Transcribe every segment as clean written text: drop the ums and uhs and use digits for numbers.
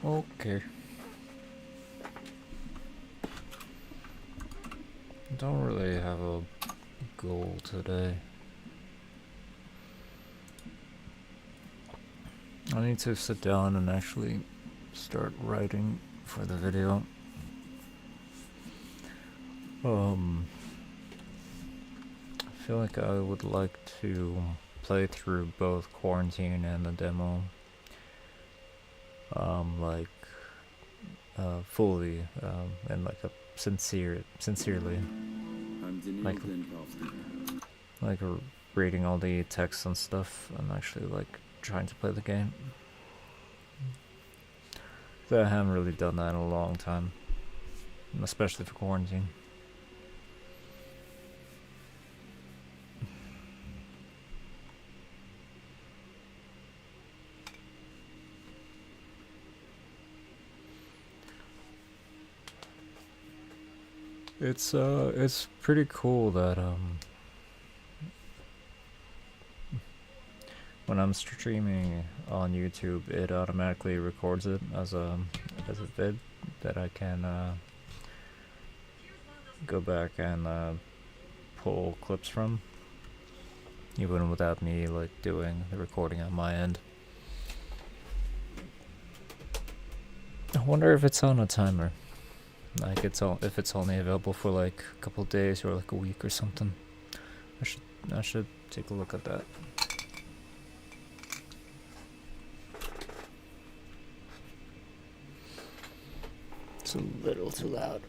Okay. Don't really have a goal today. I need to sit down and actually start writing for the video. I feel like I would like to play through both Quarantine and the demo. Fully, and like a sincerely. Like reading all the text and stuff and actually like trying to play the game. I haven't really done that in a long time, especially for Quarantine. It's pretty cool that when I'm streaming on YouTube, it automatically records it as a vid that I can go back and pull clips from, even without me like doing the recording on my end. I wonder if it's on a timer. Like if it's only available for like a couple days or like a week or something. I should take a look at that. It's a little too loud.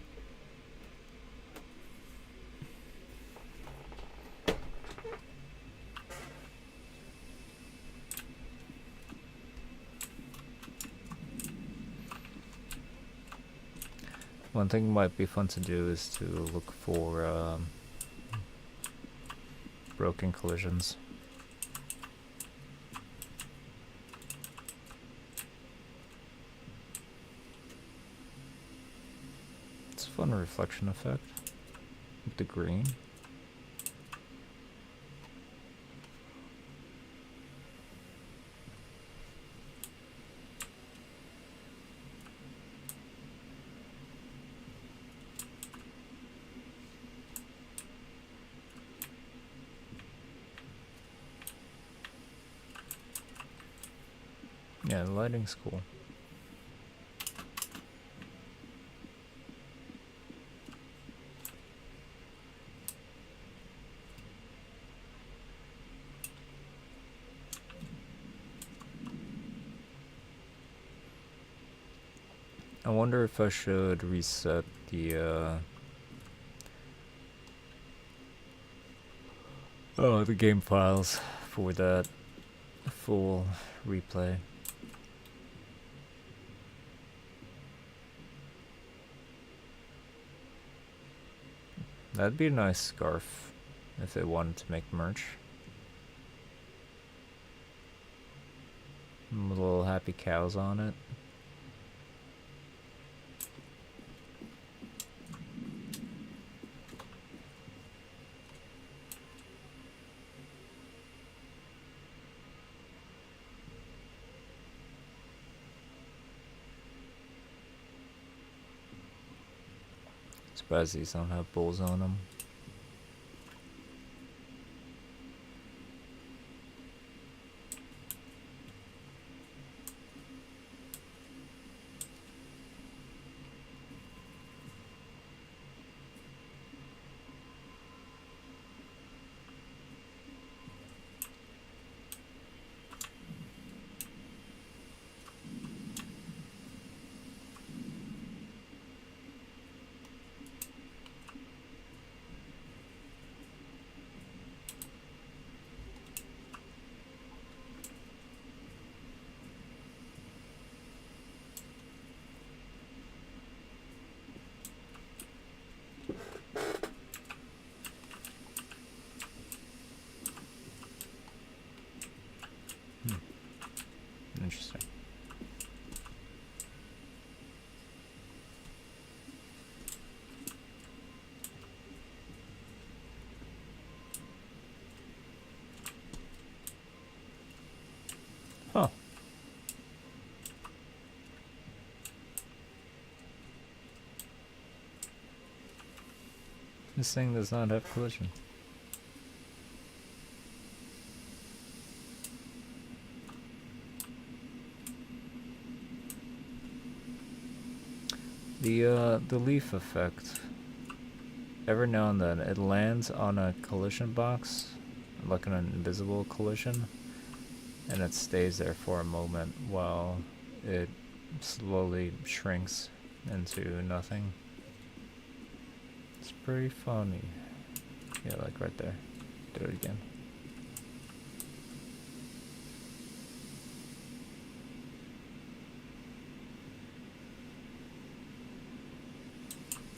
One thing might be fun to do is to look for broken collisions. It's a fun reflection effect with the green. Yeah, the lighting's cool. I wonder if I should reset the game files for that full replay. That'd be a nice scarf if they wanted to make merch. Little happy cows on it. Surprised these don't have bulls on them. Interesting. Huh. This thing does not have collision. The leaf effect. Every now and then it lands on a collision box, like an invisible collision, and it stays there for a moment while it slowly shrinks into nothing. It's pretty funny. Yeah, like right there. Do it again.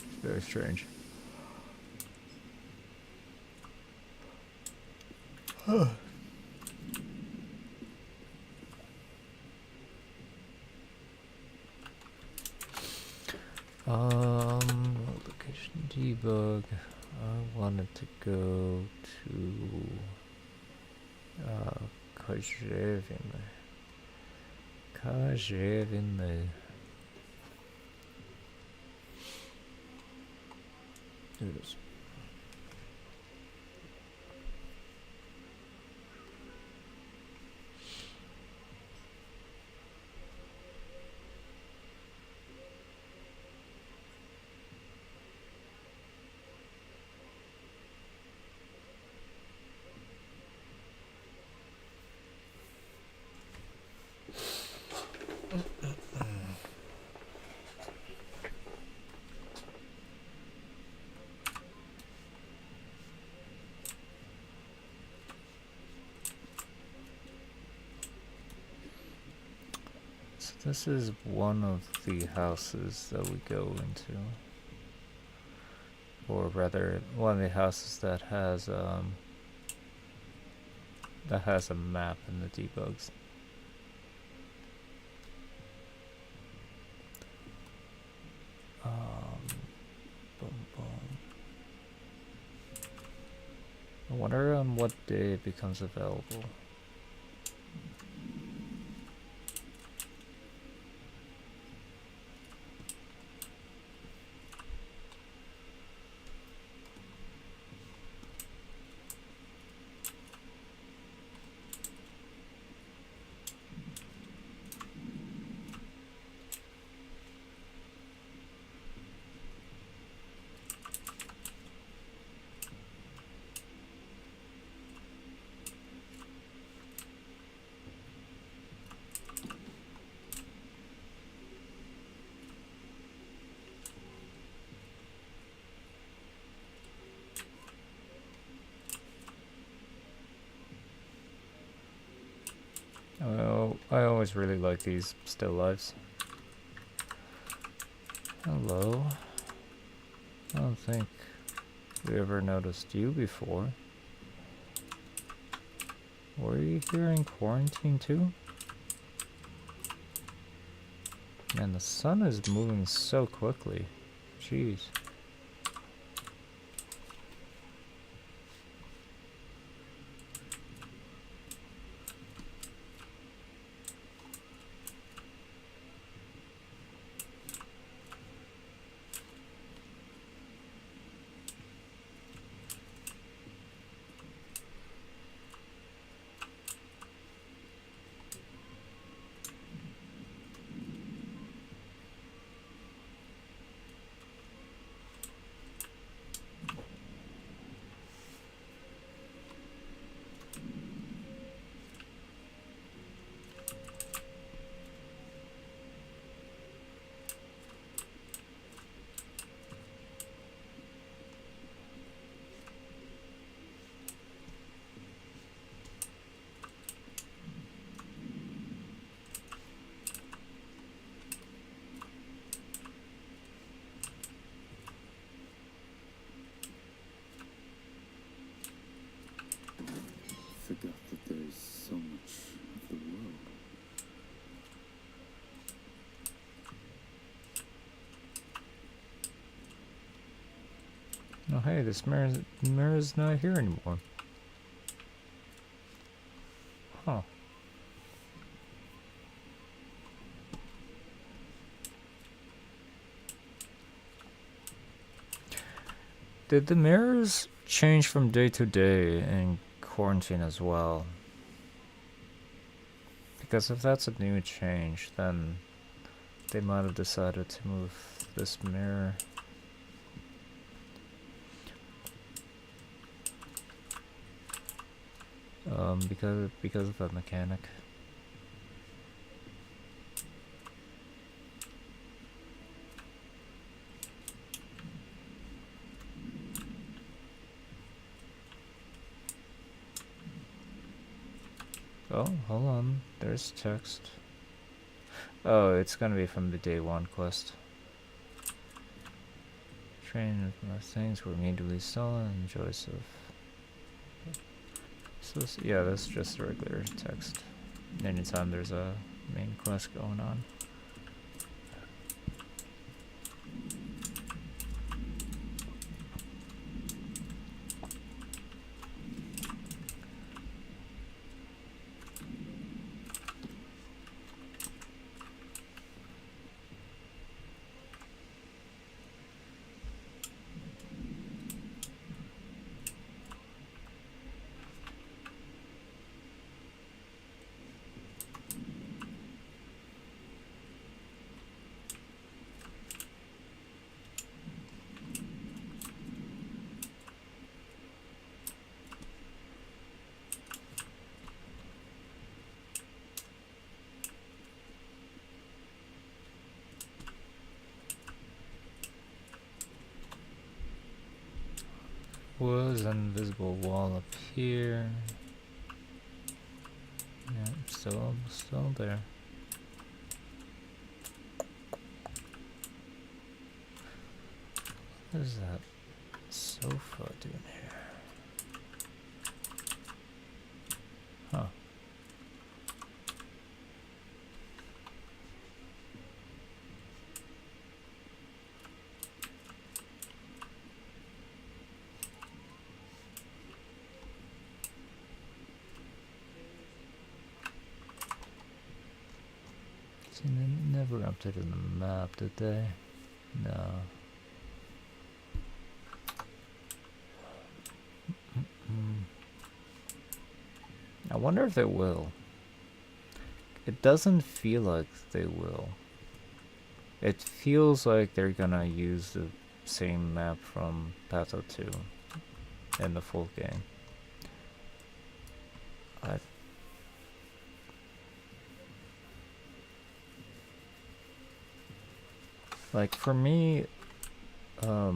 It's very strange. Location debug. I wanted to go to Kajevin. Do this. So this is one of the houses that we go into, or rather, one of the houses that has a map in the debugs. Boom, boom. I wonder on what day it becomes available. Oh, I always really like these still lives. Hello. I don't think we ever noticed you before. Were you here in quarantine too? Man, the sun is moving so quickly. Jeez. Forgot that there's so much of the world. Oh hey, this mirror's not here anymore. Huh. Did the mirrors change from day to day in quarantine as well? Because if that's a new change, then they might have decided to move this mirror. Because of that mechanic. Oh, hold on. There's text. Oh, it's gonna be from the day 1 quest. Train of things were immediately stolen and Joseph. So yeah, that's just a regular text. Anytime there's a main quest going on. Was an invisible wall up here. Yeah, still there. What is that sofa doing here? Huh. See, they never updated the map, did they? No. I wonder if they will. It doesn't feel like they will. It feels like they're gonna use the same map from Patho 2 in the full game. Like for me, I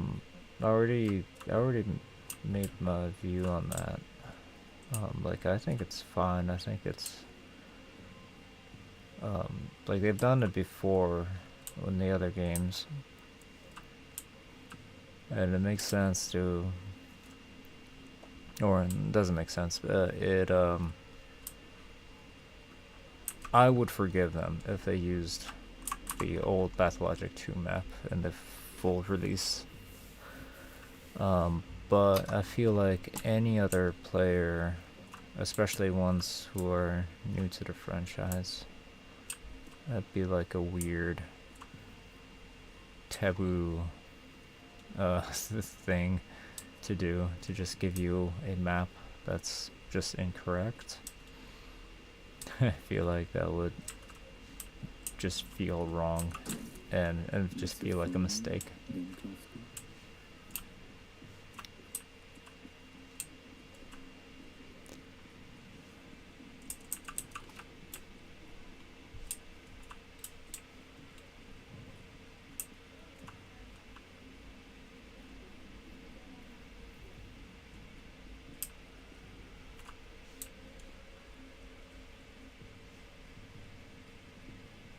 already made my view on that. Like I think it's fine. I think it's like they've done it before in the other games, and it makes sense to, or it doesn't make sense. I would forgive them if they used the old Pathologic 2 map in the full release. But I feel like any other player, especially ones who are new to the franchise, that'd be like a weird taboo thing to do, to just give you a map that's just incorrect. I feel like that would just feel wrong and just feel like a mistake.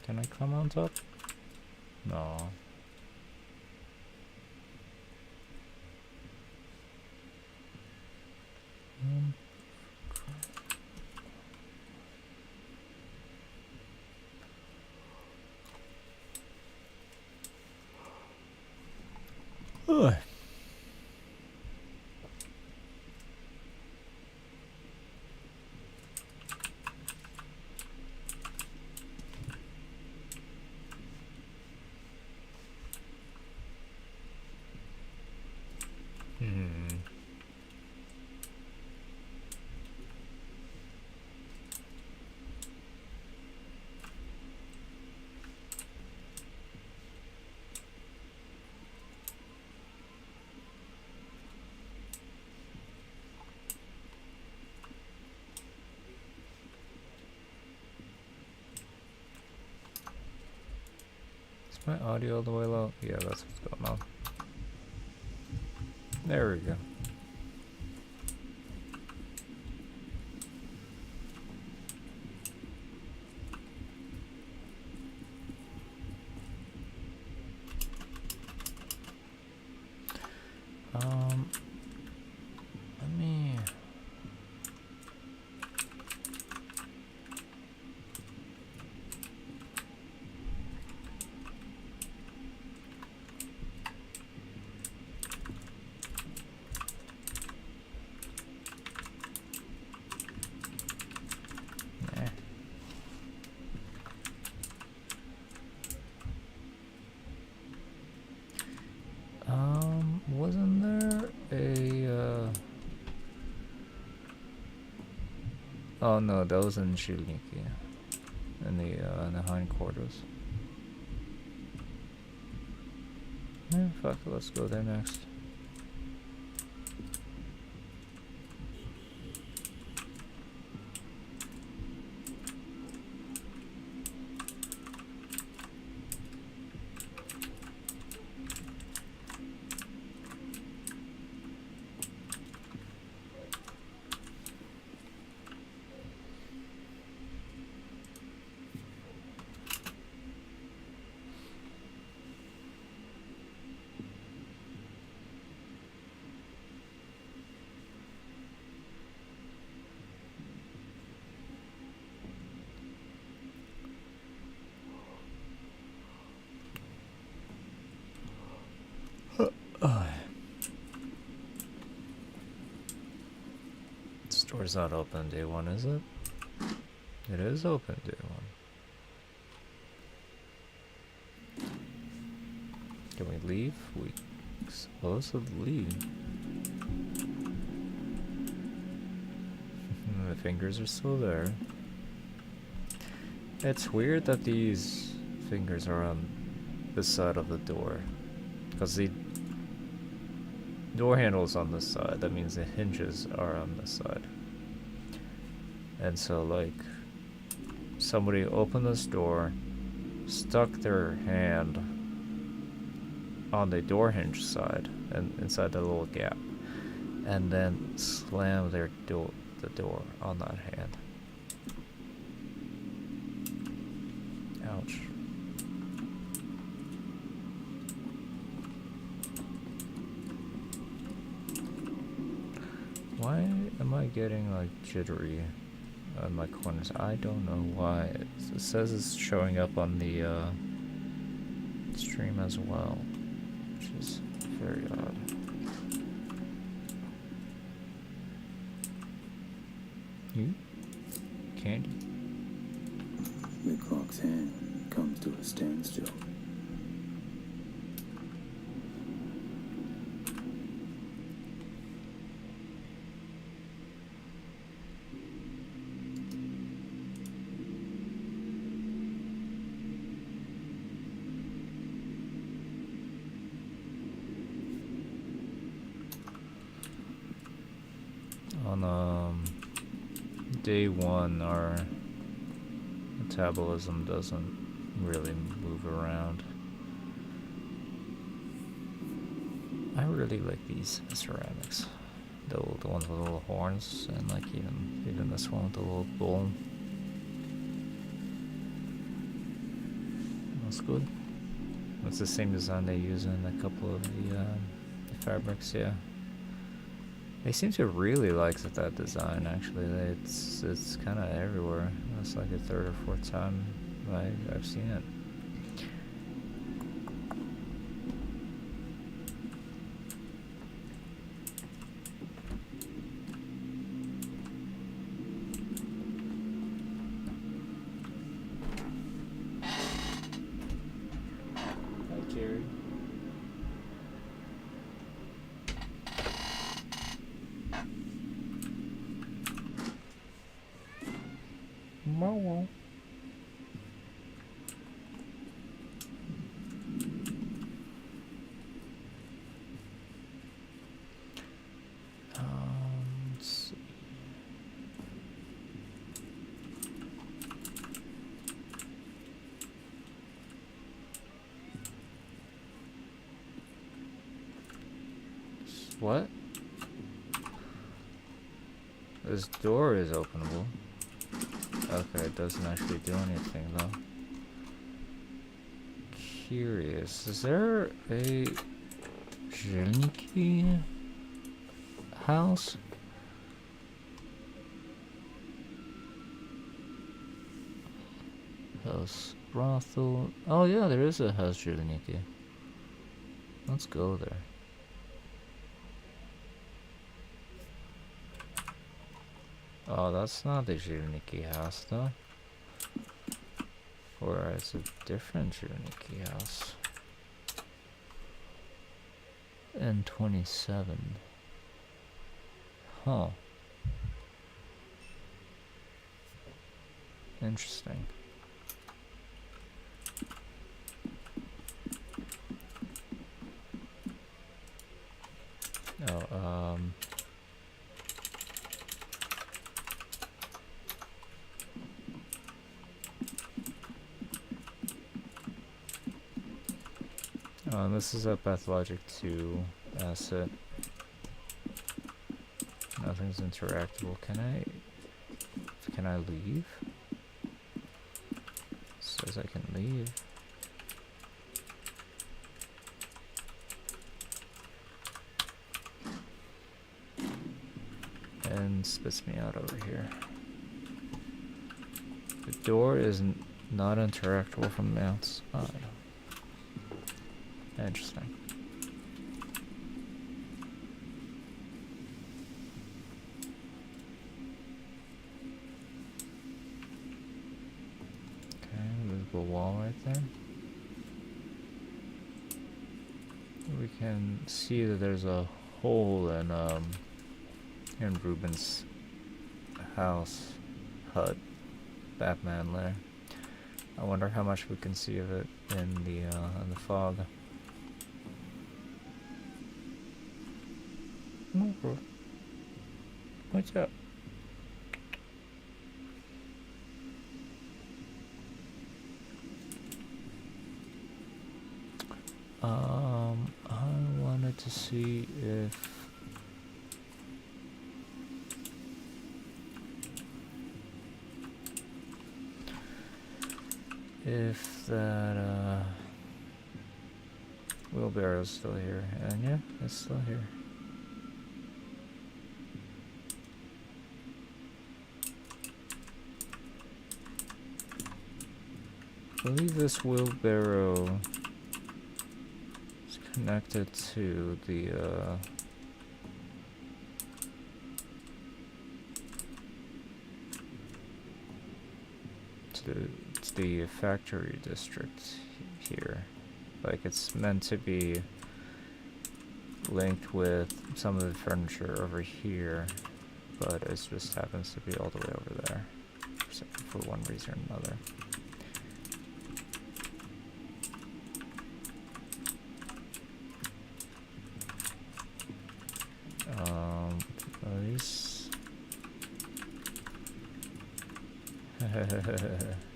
Can I climb on top? No. Ugh. My audio all the way low? Yeah, that's what's going on. There we go. Let me... Nah. Wasn't there a, Oh no, that was in Shilniki. In the hindquarters. Yeah, fuck it, let's go there next. Store's not open day one, is it? It is open day one. Can we leave? We supposed to leave. The fingers are still there. It's weird that these fingers are on this side of the door, because the door handle is on this side. That means the hinges are on this side. And so, like, somebody opened this door, stuck their hand on the door hinge side and inside the little gap, and then slammed the door on that hand. Ouch. Why am I getting like jittery on my corners? I don't know why. It says it's showing up on the stream as well, which is very odd. You? Candy? The clock's hand comes to a standstill. On day one, our metabolism doesn't really move around. I really like these ceramics, the ones with the little horns, and like even this one with the little bowl. That's good. It's the same design they use in a couple of the fabrics, yeah. They seem to really like that design, actually. It's kind of everywhere. It's like the third or fourth time I've seen it. Hi, Carrie. What? This door is openable. Okay, it doesn't actually do anything though. Curious. Is there a Jelniki house? House brothel. Oh yeah, there is a house Jelniki. Let's go there. Oh, that's not the Jelniki house though. Or it's a different Jelniki house. N27. Huh. Interesting. Oh, oh, this is a Pathologic 2 asset. Nothing's interactable. Can I leave? It says I can leave. And spits me out over here. The door is not interactable from the outside. Interesting. Okay, visible wall right there. We can see that there's a hole in Ruben's house, hut, Batman lair. I wonder how much we can see of it in the fog. What's up? I wanted to see if that wheelbarrow's still here, and yeah, it's still here. I believe this wheelbarrow is connected to the to the factory district here. Like, it's meant to be linked with some of the furniture over here, but it just happens to be all the way over there for one reason or another. Are these?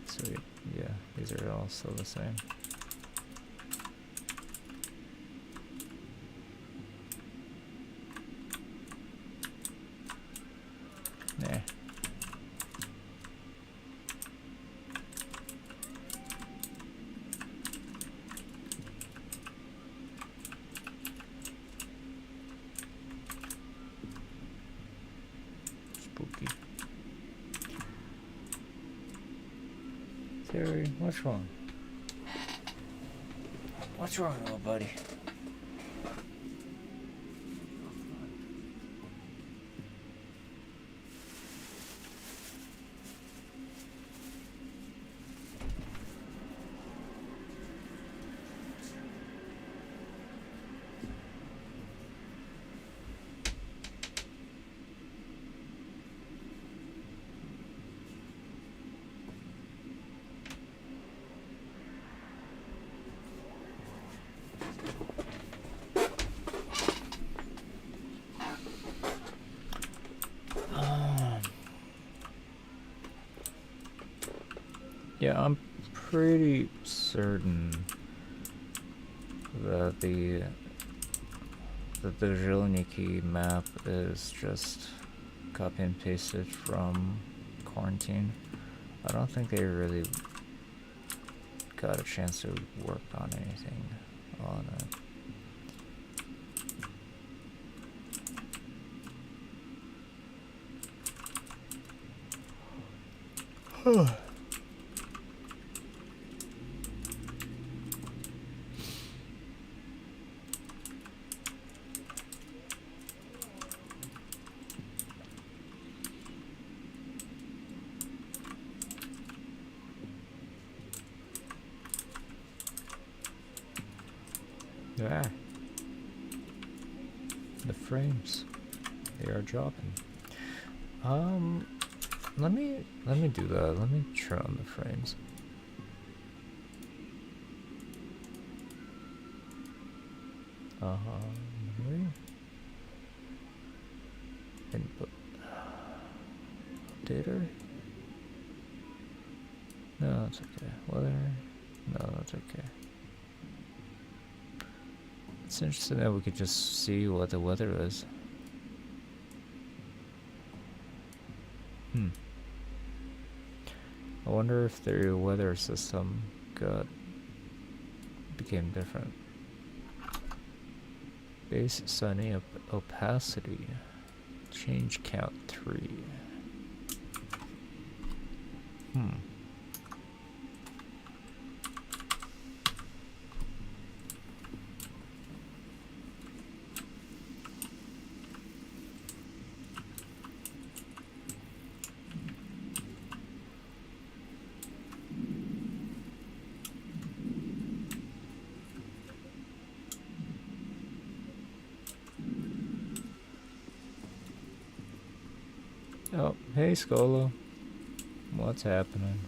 Sweet. Yeah, these are all still the same. Nah. Spooky. Terry, what's wrong? What's wrong, little buddy? Yeah, I'm pretty certain that the the Zheleniki map is just copy and pasted from Quarantine. I don't think they really got a chance to work on anything on it. Yeah. The frames, they are dropping. Let me do that. Let me turn on the frames. Input updater. No, that's okay. Weather. No, that's okay. It's interesting that we could just see what the weather is. I wonder if their weather system became different. Base sunny opacity. Change count 3. Oh, hey Skolo. What's happening?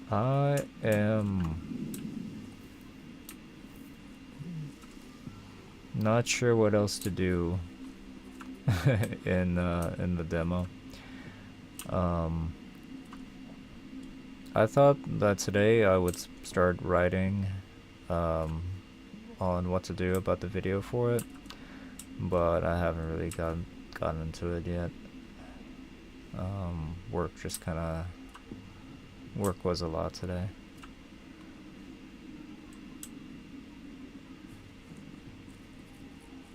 I am not sure what else to do in the demo. I thought that today I would start writing on what to do about the video for it, but I haven't really gotten into it yet. Work was a lot today.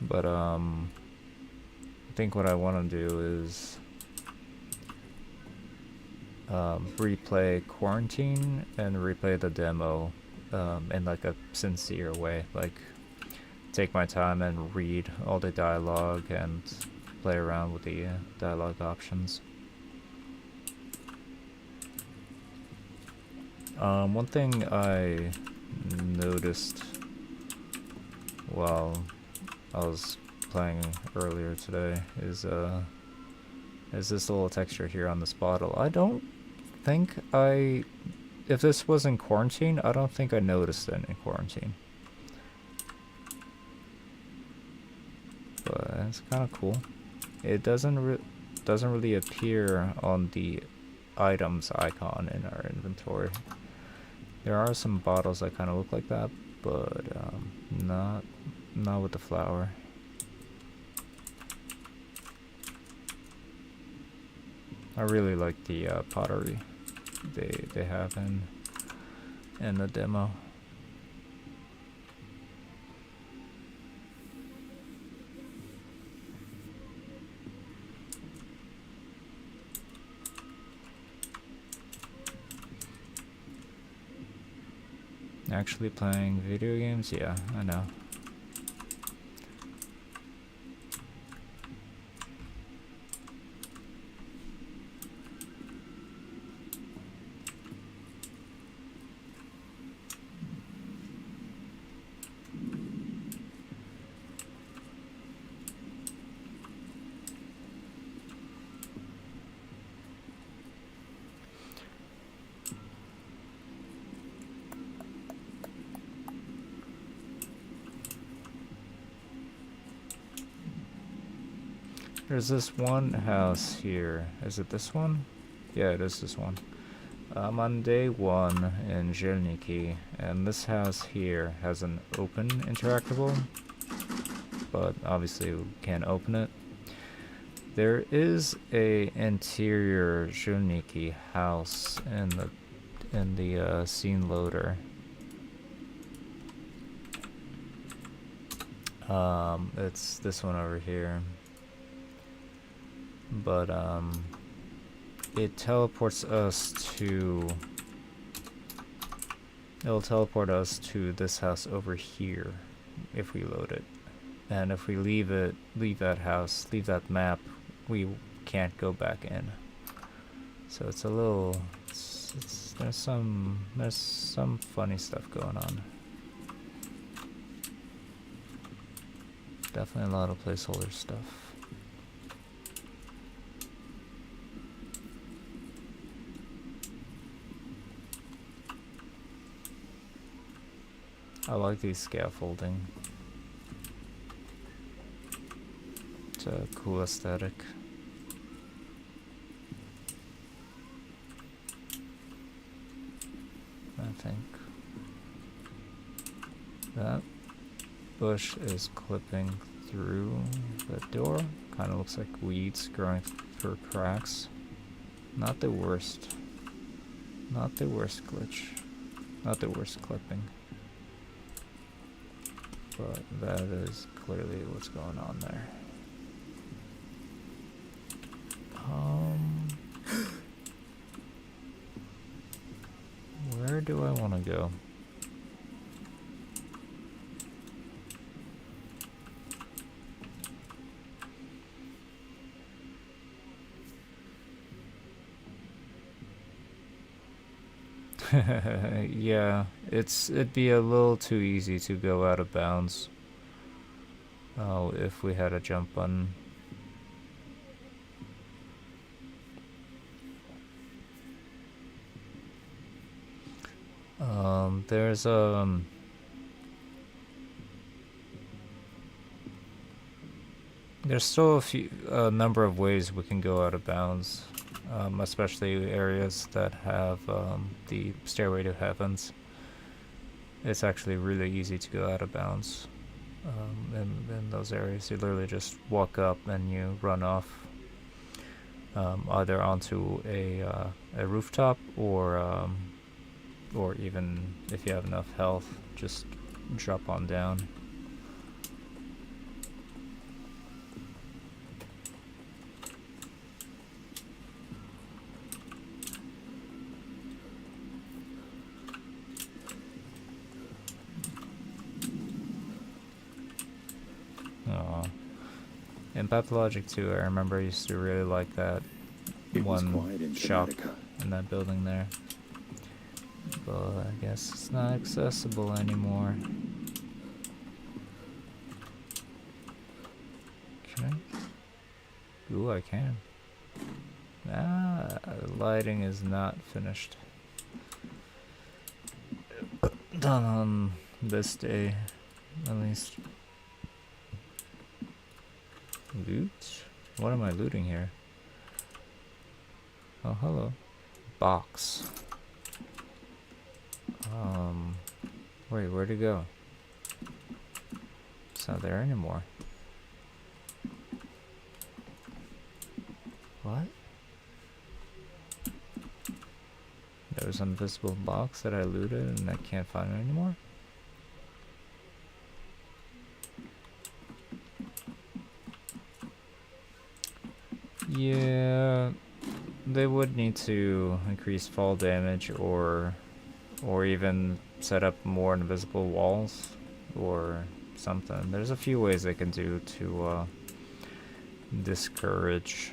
But I think what I want to do is replay Quarantine and replay the demo in like a sincere way, like take my time and read all the dialogue and play around with the dialogue options. One thing I noticed while I was playing earlier today is this little texture here on this bottle. I don't think if this was in Quarantine, I don't think I noticed it in Quarantine. But it's kind of cool. It doesn't really appear on the items icon in our inventory. There are some bottles that kind of look like that, but not with the flower. I really like the pottery they have in the demo. Actually playing video games? Yeah, I know. There's this one house here. Is it this one? Yeah, it is this one. I'm on day 1 in Zhelniki, and this house here has an open interactable, but obviously we can't open it. There is a interior Zhelniki house in the scene loader. It's this one over here, but it teleports us to. It'll teleport us to this house over here if we load it, and if we leave that house, leave that map, we can't go back in. So it's a little. There's some funny stuff going on. Definitely a lot of placeholder stuff. I like these scaffolding. It's a cool aesthetic. I think that bush is clipping through the door. Kind of looks like weeds growing through cracks. Not the worst. Not the worst glitch. Not the worst clipping. But that is clearly what's going on there. Where do I want to go? Yeah, it'd be a little too easy to go out of bounds. If we had a jump button. There's still a number of ways we can go out of bounds, especially areas that have the Stairway to Heavens. It's actually really easy to go out of bounds in those areas. You literally just walk up and you run off, either onto a rooftop or even if you have enough health, just drop on down. In Pathologic 2, I remember I used to really like that one shop in that building there. But I guess it's not accessible anymore. Can I? Ooh, I can. Lighting is not finished. Done on this day, at least. Loot? What am I looting here? Oh, hello. Box. Wait, where'd it go? It's not there anymore. What? There was an invisible box that I looted and I can't find it anymore? Yeah, they would need to increase fall damage or even set up more invisible walls or something. There's a few ways they can do to discourage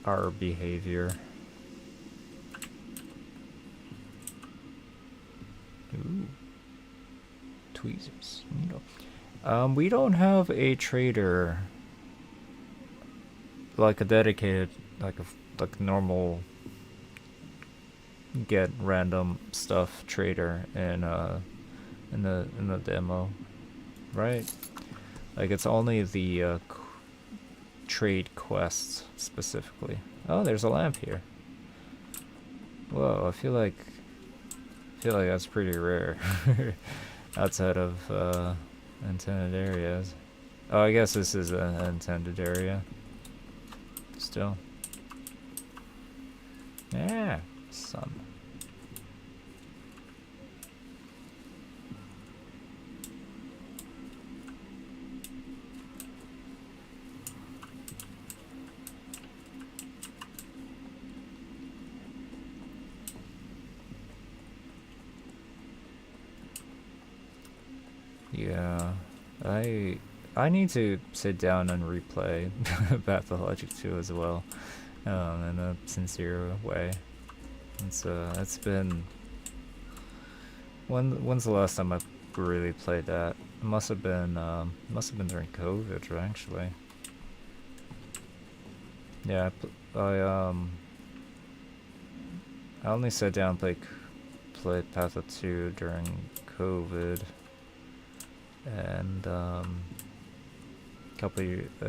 our behavior. Ooh. Tweezers. We don't have a trader, like a dedicated, like normal get random stuff trader in the demo, right? Like it's only the trade quests specifically. Oh, there's a lamp here. Whoa, I feel like that's pretty rare outside of intended areas. Oh, I guess this is an intended area. Still. Yeah, sun. Yeah, I need to sit down and replay Pathologic 2 as well, in a sincere way. It's been when's the last time I really played that? It must have been during COVID, actually. Yeah, I only sat down and played Patho3 during COVID, and a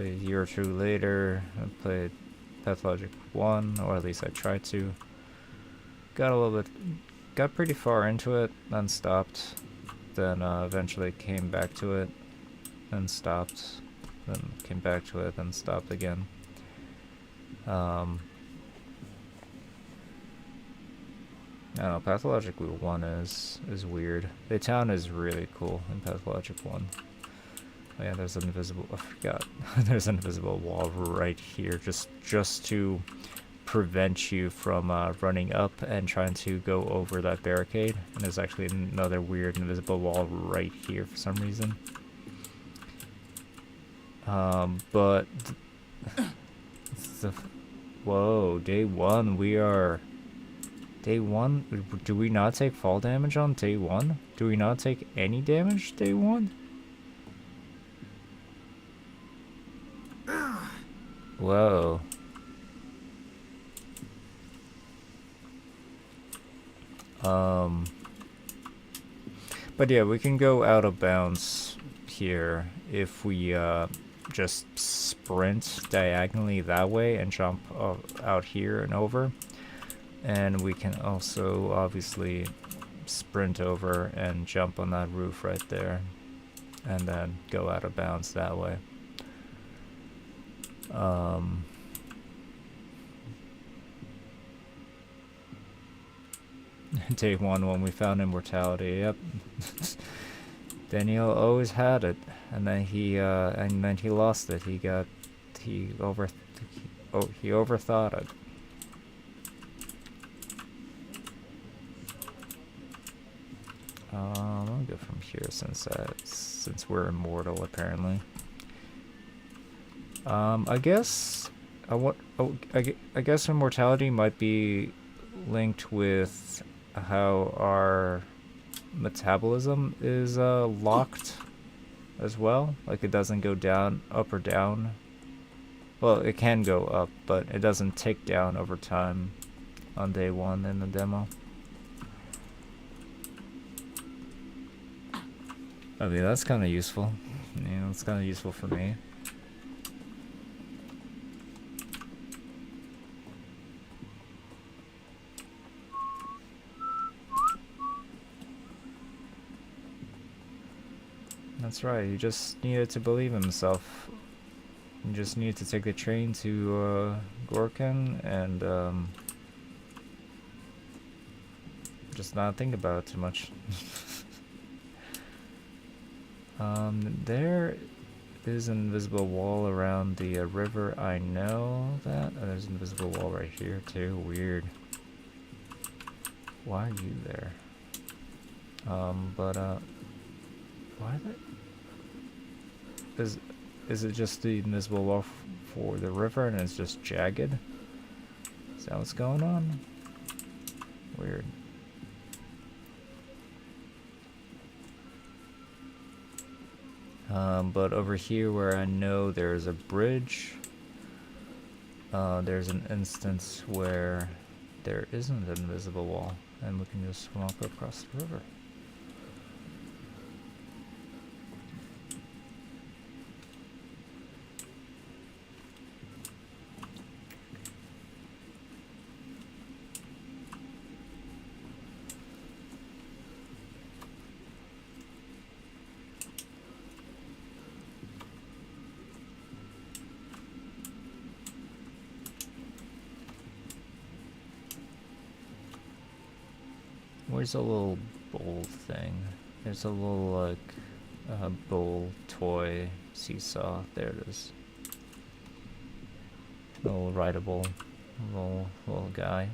year or two later, I played Pathologic 1, or at least I tried to. Got pretty far into it, then stopped. Then eventually came back to it, then stopped. Then came back to it, then stopped again. I don't know, Pathologic 1 is weird. The town is really cool in Pathologic 1. Oh yeah, there's an invisible, I forgot. There's an invisible wall right here, just to prevent you from running up and trying to go over that barricade. And there's actually another weird invisible wall right here for some reason. But whoa, day one, day one? Do we not take fall damage on day one? Do we not take any damage day one? Whoa. But yeah, we can go out of bounds here if we just sprint diagonally that way and jump out here and over. And we can also obviously sprint over and jump on that roof right there, and then go out of bounds that way. Day one when we found immortality, yep. Daniel always had it, and then he lost it. He overthought it. I'll go from here since we're immortal apparently. I guess I guess immortality might be linked with how our metabolism is locked as well. Like it doesn't go down, up or down. Well, it can go up, but it doesn't tick down over time on day one in the demo. I mean, that's kind of useful. Yeah, that's kind of useful for me. That's right, he just needed to believe in himself. He just needed to take the train to Gorkin and just not think about it too much. There is an invisible wall around the river, I know that. Oh, there's an invisible wall right here too, weird. Why are you there? Why is it just the invisible wall for the river and it's just jagged? Is that what's going on? Weird. But over here where I know there's a bridge, there's an instance where there isn't an invisible wall and we can just walk across the river. Where's a little bowl thing? There's a little like bowl toy seesaw. There it is. Little rideable little guy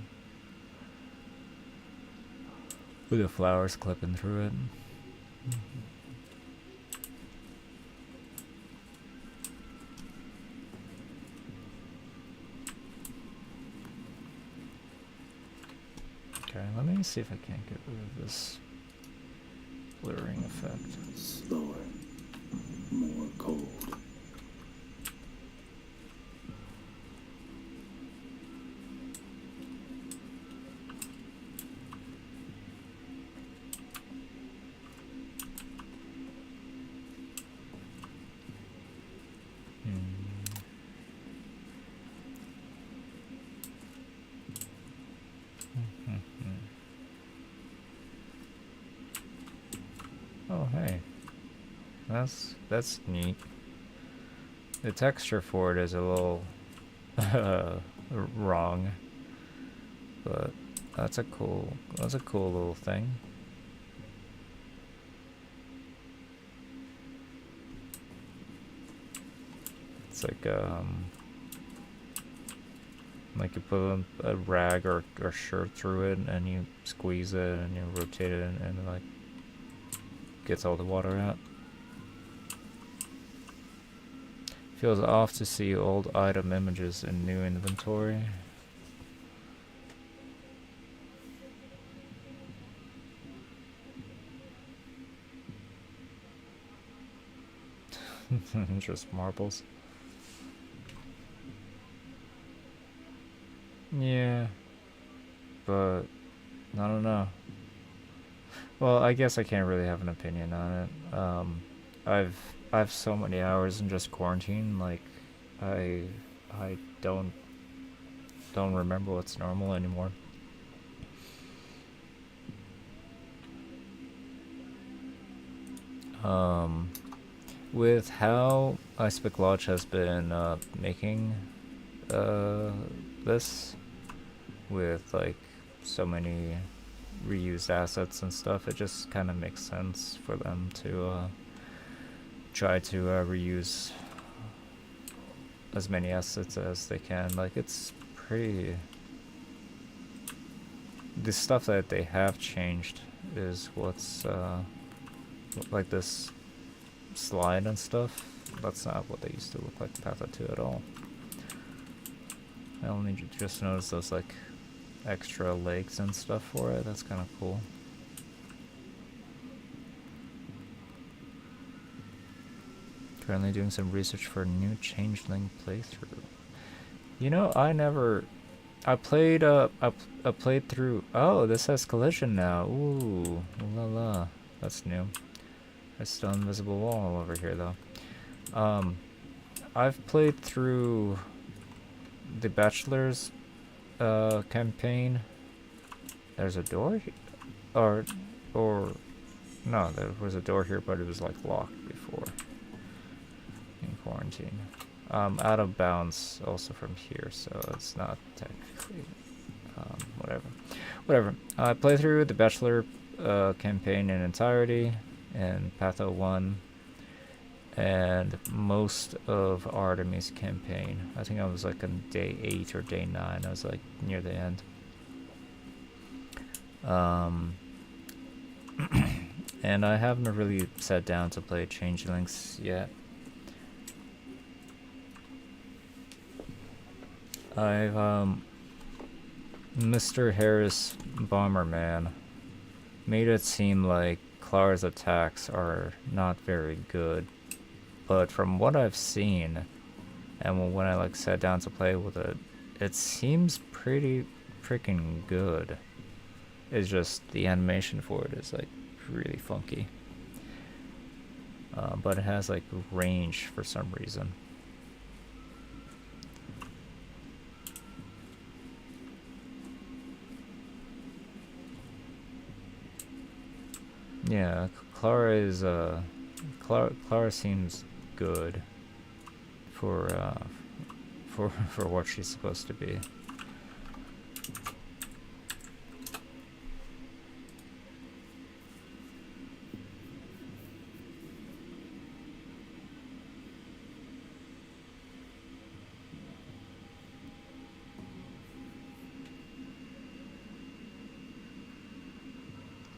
with the flowers clipping through it. Okay, let me see if I can't get rid of this blurring effect. Slower, more cold. Oh, hey. That's neat. The texture for it is a little wrong, but that's a cool little thing. It's like you put a rag or shirt through it and you squeeze it and you rotate it and it like gets all the water out. Feels off to see old item images in new inventory. Just marbles. Yeah, but I don't know. Well, I guess I can't really have an opinion on it. I've so many hours in just quarantine. Like, I don't remember what's normal anymore. With how Icepick Lodge has been making this, with like so many reused assets and stuff, it just kind of makes sense for them to try to reuse as many assets as they can. Like, it's pretty... The stuff that they have changed is what's like this slide and stuff. That's not what they used to look like Patho3 at all. I only just noticed those like extra legs and stuff for it. That's kind of cool. Currently doing some research for a new Changeling playthrough. You know, I played through. Oh, this has collision now. Ooh, la la. That's new. There's still invisible wall over here though. I've played through the Bachelor's campaign. There's a door or no, there was a door here, but it was like locked before in quarantine. Out of bounds also from here, so it's not technically whatever. I played through the Bachelor campaign in entirety in Patho 1 and most of Artemis campaign. I think I was like on day 8 or day 9. I was like near the end. And I haven't really sat down to play Changelings yet. I've Mr. Harris Bomberman made it seem like Clara's attacks are not very good, but from what I've seen and when I like sat down to play with it, it seems pretty freaking good. It's just the animation for it is like really funky, but it has like range for some reason. Yeah, Clara is Clara seems good for what she's supposed to be.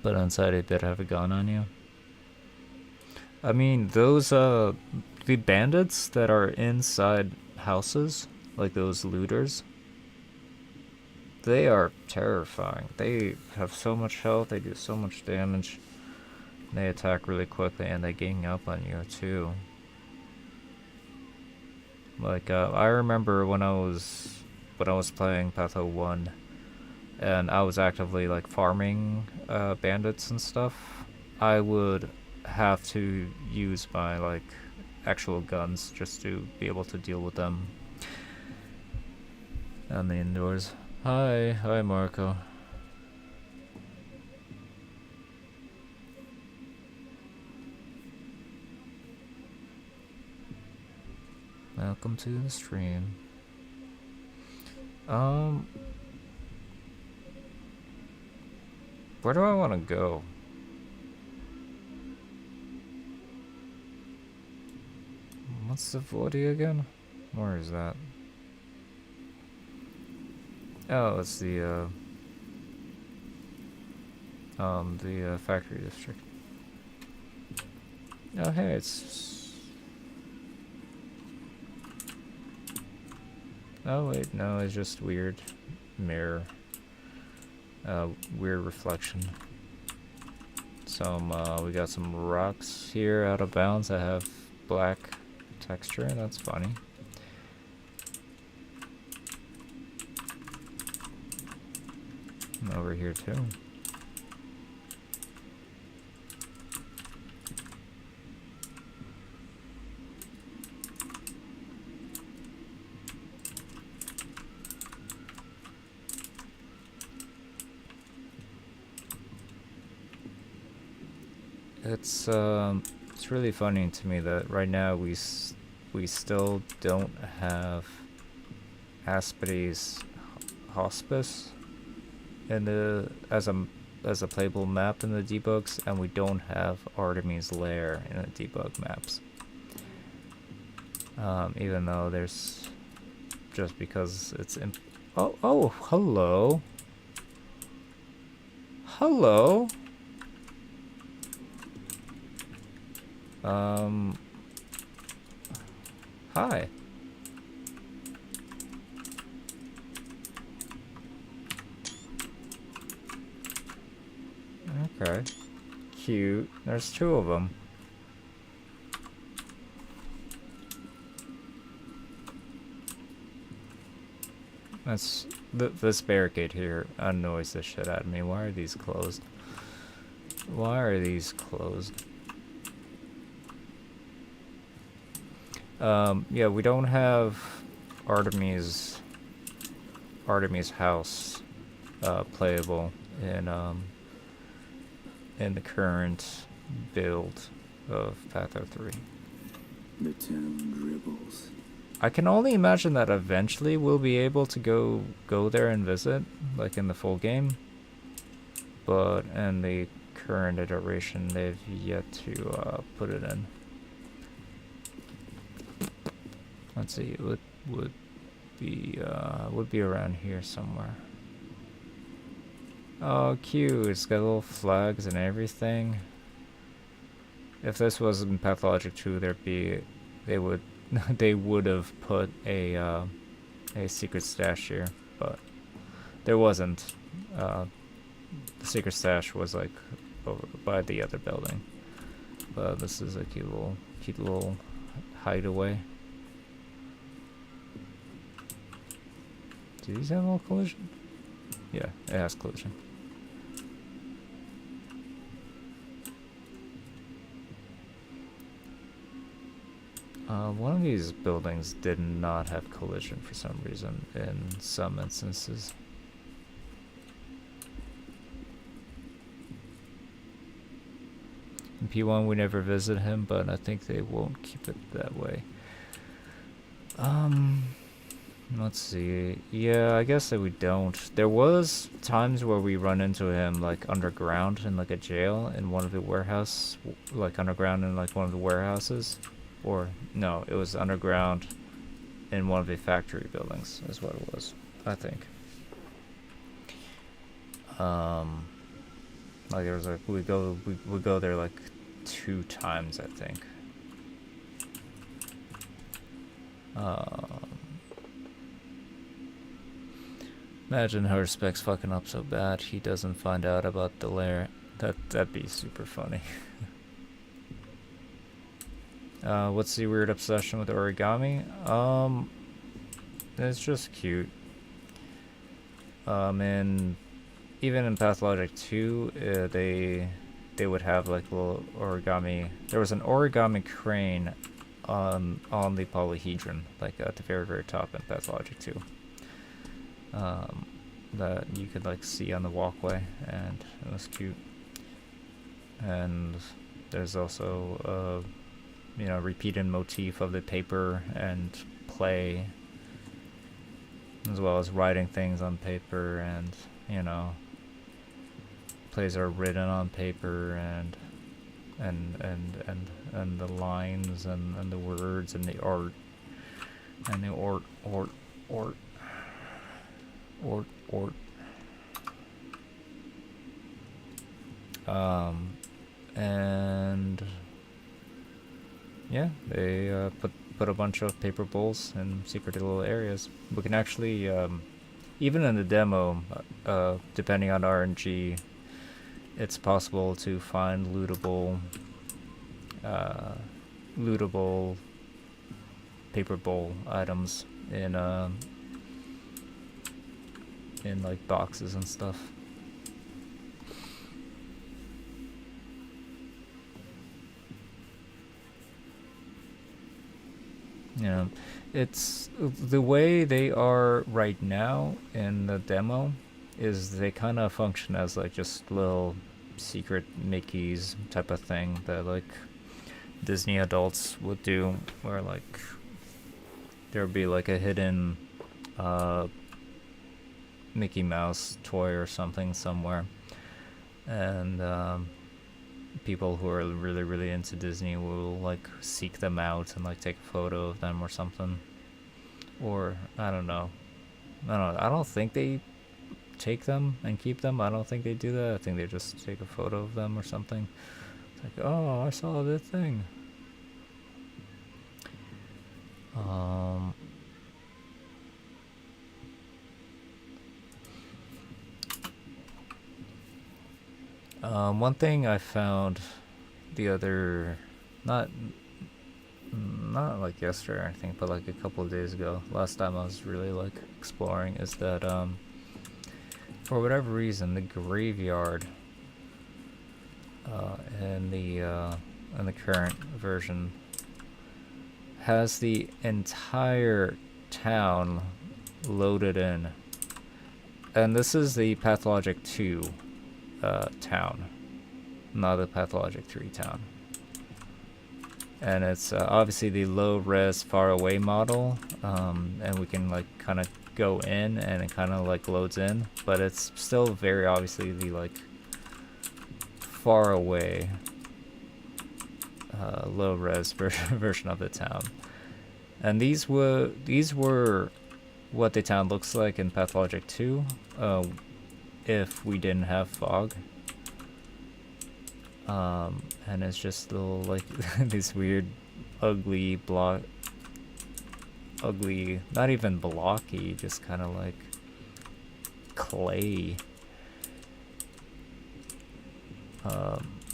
But inside it did have a gun on you. I mean, those, the bandits that are inside houses, like those looters, they are terrifying. They have so much health, they do so much damage. They attack really quickly and they gang up on you too. Like, I remember when I was playing Patho 1 and I was actively like farming bandits and stuff, I would have to use my like actual guns just to be able to deal with them on the indoors. Hi Marco. Welcome to the stream. Where do I want to go? What's the 40 again? Where is that? Oh, it's the factory district. Oh, hey, it's... Oh, wait, no, it's just weird mirror. Weird reflection. We got some rocks here out of bounds that have black texture, that's funny. And over here too. It's really funny to me that right now we still don't have Aspery's hospice in the as a playable map in the debugs, and we don't have Artemis' lair in the debug maps. Even though there's just because it's oh hello. Hello. Hi. Okay. Cute. There's two of them. This barricade here annoys the shit out of me. Why are these closed? Why are these closed? Yeah, we don't have Artemis' house playable in the current build of Patho 3. The town dribbles. I can only imagine that eventually we'll be able to go there and visit, like in the full game. But in the current iteration, they've yet to put it in. Let's see, it would be around here somewhere. Oh, cute! It's got little flags and everything. If this was in Pathologic 2, they would have put a secret stash here, but there wasn't. The secret stash was like over by the other building, but this is a cute little hideaway. Do these have all collision? Yeah, it has collision. One of these buildings did not have collision for some reason in some instances. In P1 we never visit him, but I think they won't keep it that way. Let's see. Yeah, I guess that we don't. There was times where we run into him like underground in like a jail in one of the warehouse, like underground in like one of the warehouses, or no, it was underground in one of the factory buildings is what it was, I think. Like there was like we go there like 2 times, I think. Imagine her specs fucking up so bad he doesn't find out about the layer. That'd be super funny. What's the weird obsession with origami? It's just cute. And even in Pathologic 2, they would have like little origami. There was an origami crane on the polyhedron, like at the very top in Pathologic 2. That you could like see on the walkway, and it was cute. And there's also you know, repeated motif of the paper and play, as well as writing things on paper, and you know, plays are written on paper, and the lines and the words and the art and the ort. And yeah, they put a bunch of paper bowls in secret little areas. We can actually, even in the demo, depending on RNG, it's possible to find lootable paper bowl items in like boxes and stuff. You know, it's the way they are right now in the demo is they kind of function as like just little secret Mickeys type of thing that like Disney adults would do, where like there would be like a hidden Mickey Mouse toy or something somewhere, and people who are really into Disney will like seek them out and like take a photo of them or something. Or I don't know. I don't think they take them and keep them. I don't think they do that. I think they just take a photo of them or something. It's like, oh, I saw this thing. One thing I found the other, not like yesterday or anything, but like a couple of days ago, last time I was really like exploring, is that for whatever reason the graveyard in the current version has the entire town loaded in, and this is the Pathologic 2 town, not the Pathologic 3 town. And it's obviously the low res far away model, and we can like kind of go in and it kind of like loads in, but it's still very obviously the like far away low res version of the town. And these were what the town looks like in Pathologic 2 if we didn't have fog. And it's just little like these weird ugly not even blocky, just kind of like clay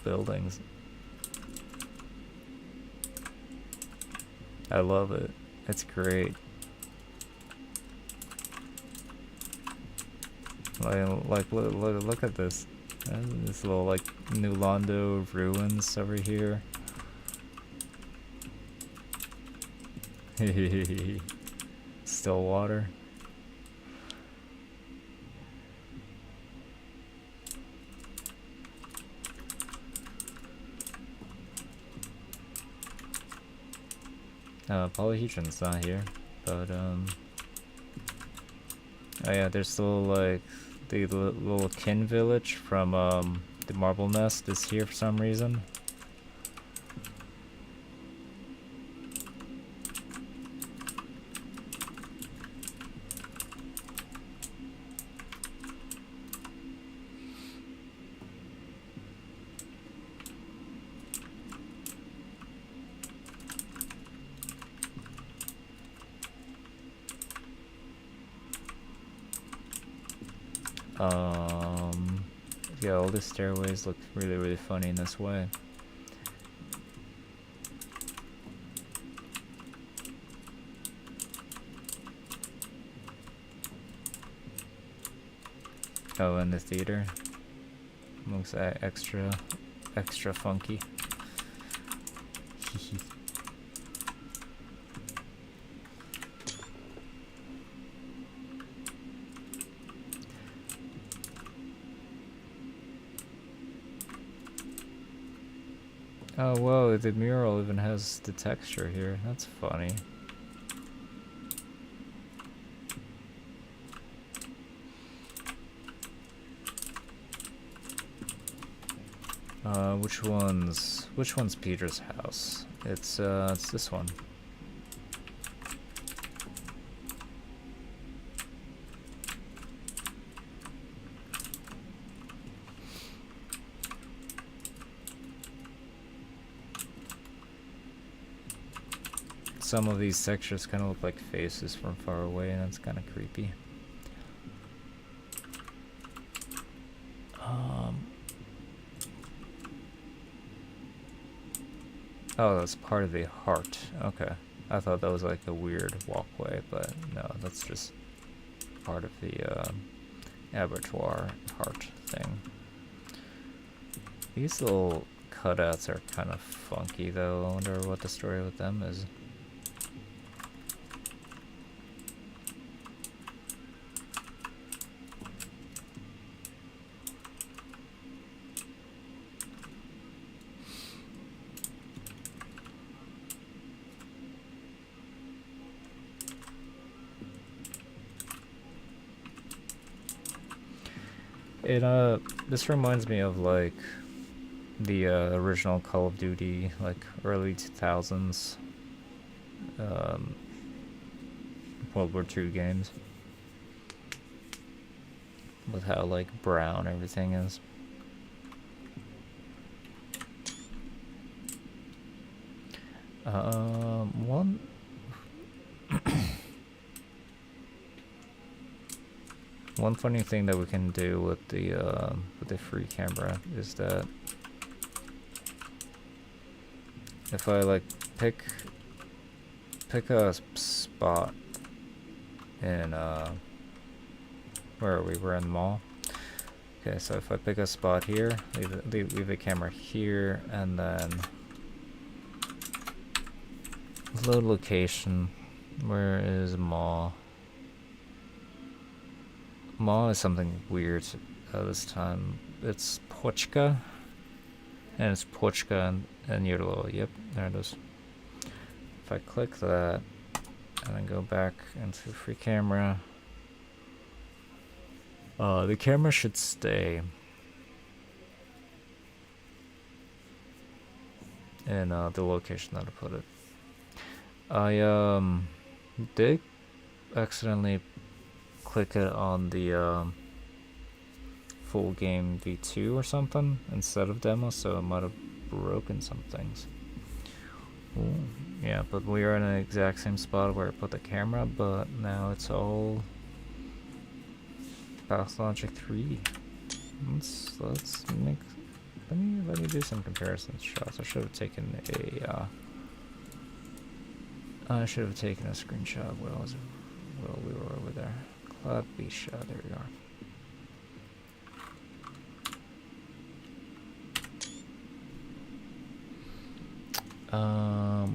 buildings. I love it. It's great. Like look at this. This little like New Londo ruins over here. Still water. Polyhedron's not here, but oh yeah, there's still like the little kin village from the Marble Nest is here for some reason. Yeah, all the stairways look really, really funny in this way. Oh, and the theater looks extra funky. Oh, whoa, the mural even has the texture here. That's funny. Which one's Peter's house? It's this one. Some of these textures kind of look like faces from far away, and it's kind of creepy. Oh, that's part of the heart. Okay. I thought that was like a weird walkway, but no, that's just part of the abattoir heart thing. These little cutouts are kind of funky, though. I wonder what the story with them is. This reminds me of like the original Call of Duty, like early 2000s World War II games, with how like brown everything is. One funny thing that we can do with the free camera is that if I like pick a spot in where are we? We're in the mall. Okay, so if I pick a spot here, leave the camera here, and then load location. Where is mall? Mall is something weird this time. It's Pochka, and it's Pochka and Yodelo. Yep, there it is. If I click that and then go back into free camera, the camera should stay in the location that I put it. I did accidentally click it on the full game V2 or something instead of demo, so it might have broken some things. Ooh. Yeah, but we are in the exact same spot where I put the camera, but now it's all Patho3. Let's make. Let me do some comparison shots. I should have taken a. I should have taken a screenshot while we were over there. Cloud Beach. There we are.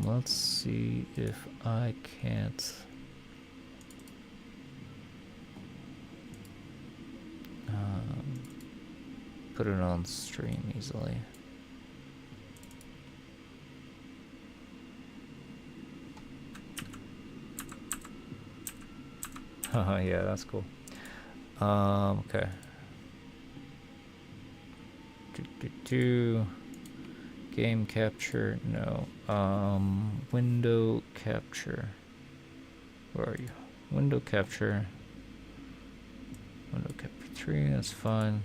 Let's see if I can't put it on stream easily. Haha, yeah, that's cool. Okay. Game capture, no. Window capture. Where are you? Window capture. Window capture 3, that's fine.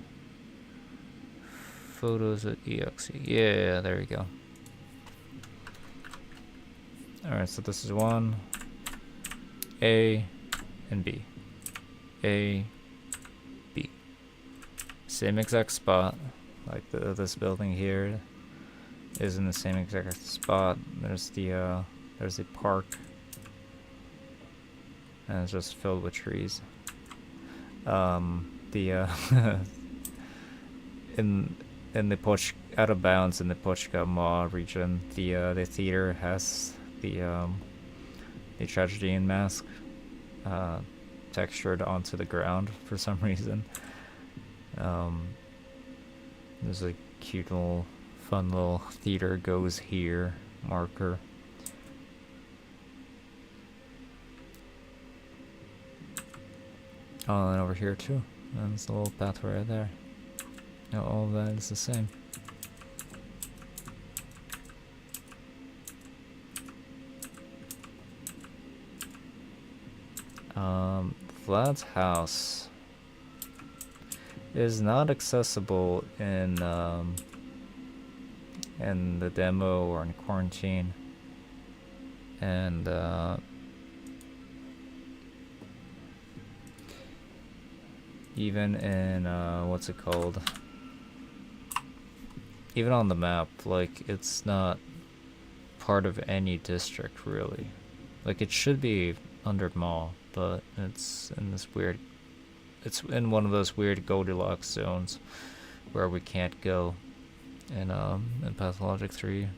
Photos at exe. Yeah, there we go. Alright, so this is 1, A, and B. A, B. same exact spot. Like this building here is in the same exact spot. There's the park, and it's just filled with trees. In the out of bounds in the Pochka Mall region, the theater has the tragedy in mask textured onto the ground for some reason. There's a cute little fun little theater goes here marker. Oh, and over here too. And there's a little path right there. No, all of that is the same. Vlad's house is not accessible in the demo or in quarantine, and even in what's it called? Even on the map, like, it's not part of any district really. Like, it should be under mall, but it's in this weird, it's in one of those weird Goldilocks zones where we can't go in Pathologic 3.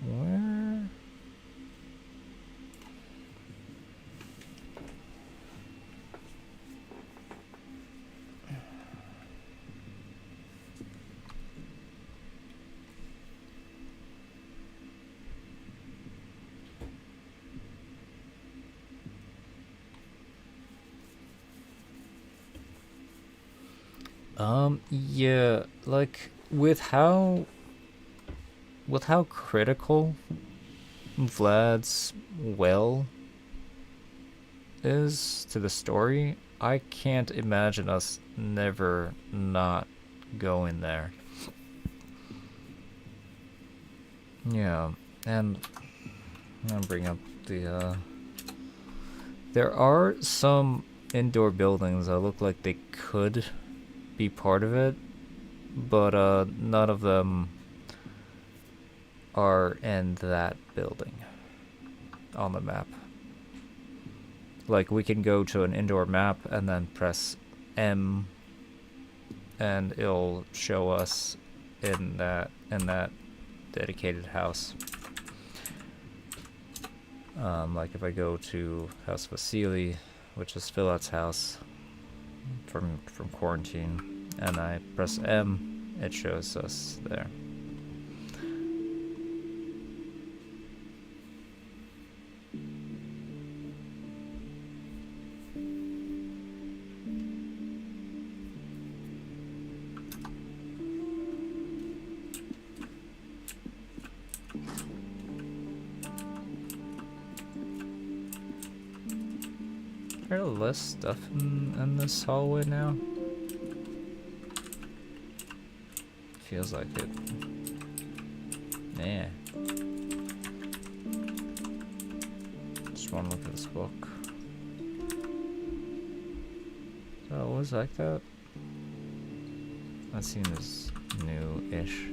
Where? Yeah, like, with how critical Vlad's well is to the story, I can't imagine us never not going there. Yeah, and I'm gonna bring up the there are some indoor buildings that look like they could be part of it, but none of them are in that building on the map. Like, we can go to an indoor map and then press M and it'll show us in that dedicated house. Like, if I go to House Vasily, which is Philat's house from quarantine, and I press M, it shows us there. Is there less stuff in this hallway now? Feels like it. Yeah. Just want to look at this book. So it was like that? That seems new-ish.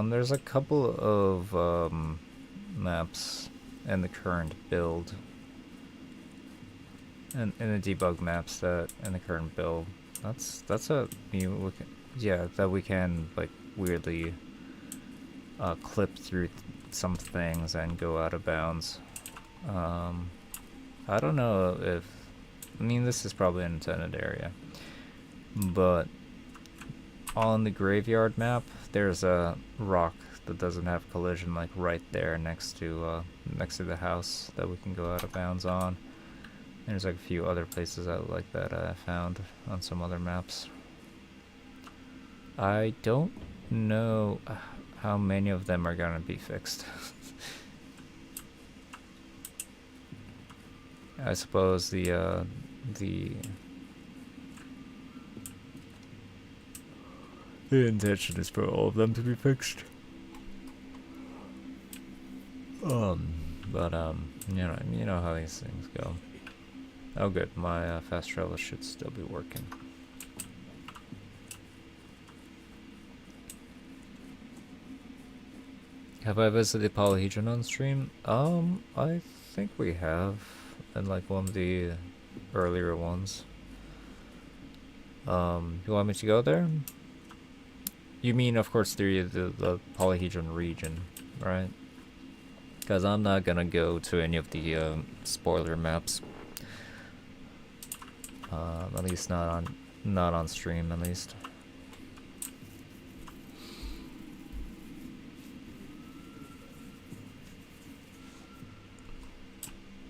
There's a couple of maps in the current build, and in the debug maps that in the current build That's a yeah, that we can like weirdly clip through some things and go out of bounds. I don't know if, I mean, this is probably an intended area, but on the graveyard map, there's a rock that doesn't have collision, like right there next to the house that we can go out of bounds on. There's like a few other places out like that I found on some other maps. I don't know how many of them are gonna be fixed. I suppose the intention is for all of them to be fixed. But you know how these things go. Oh good, my fast travel should still be working. Have I visited Polyhedron on stream? I think we have, in like one of the earlier ones. You want me to go there? You mean, of course, through the Polyhedron region, right? Because I'm not gonna go to any of the spoiler maps. At least not on stream, at least.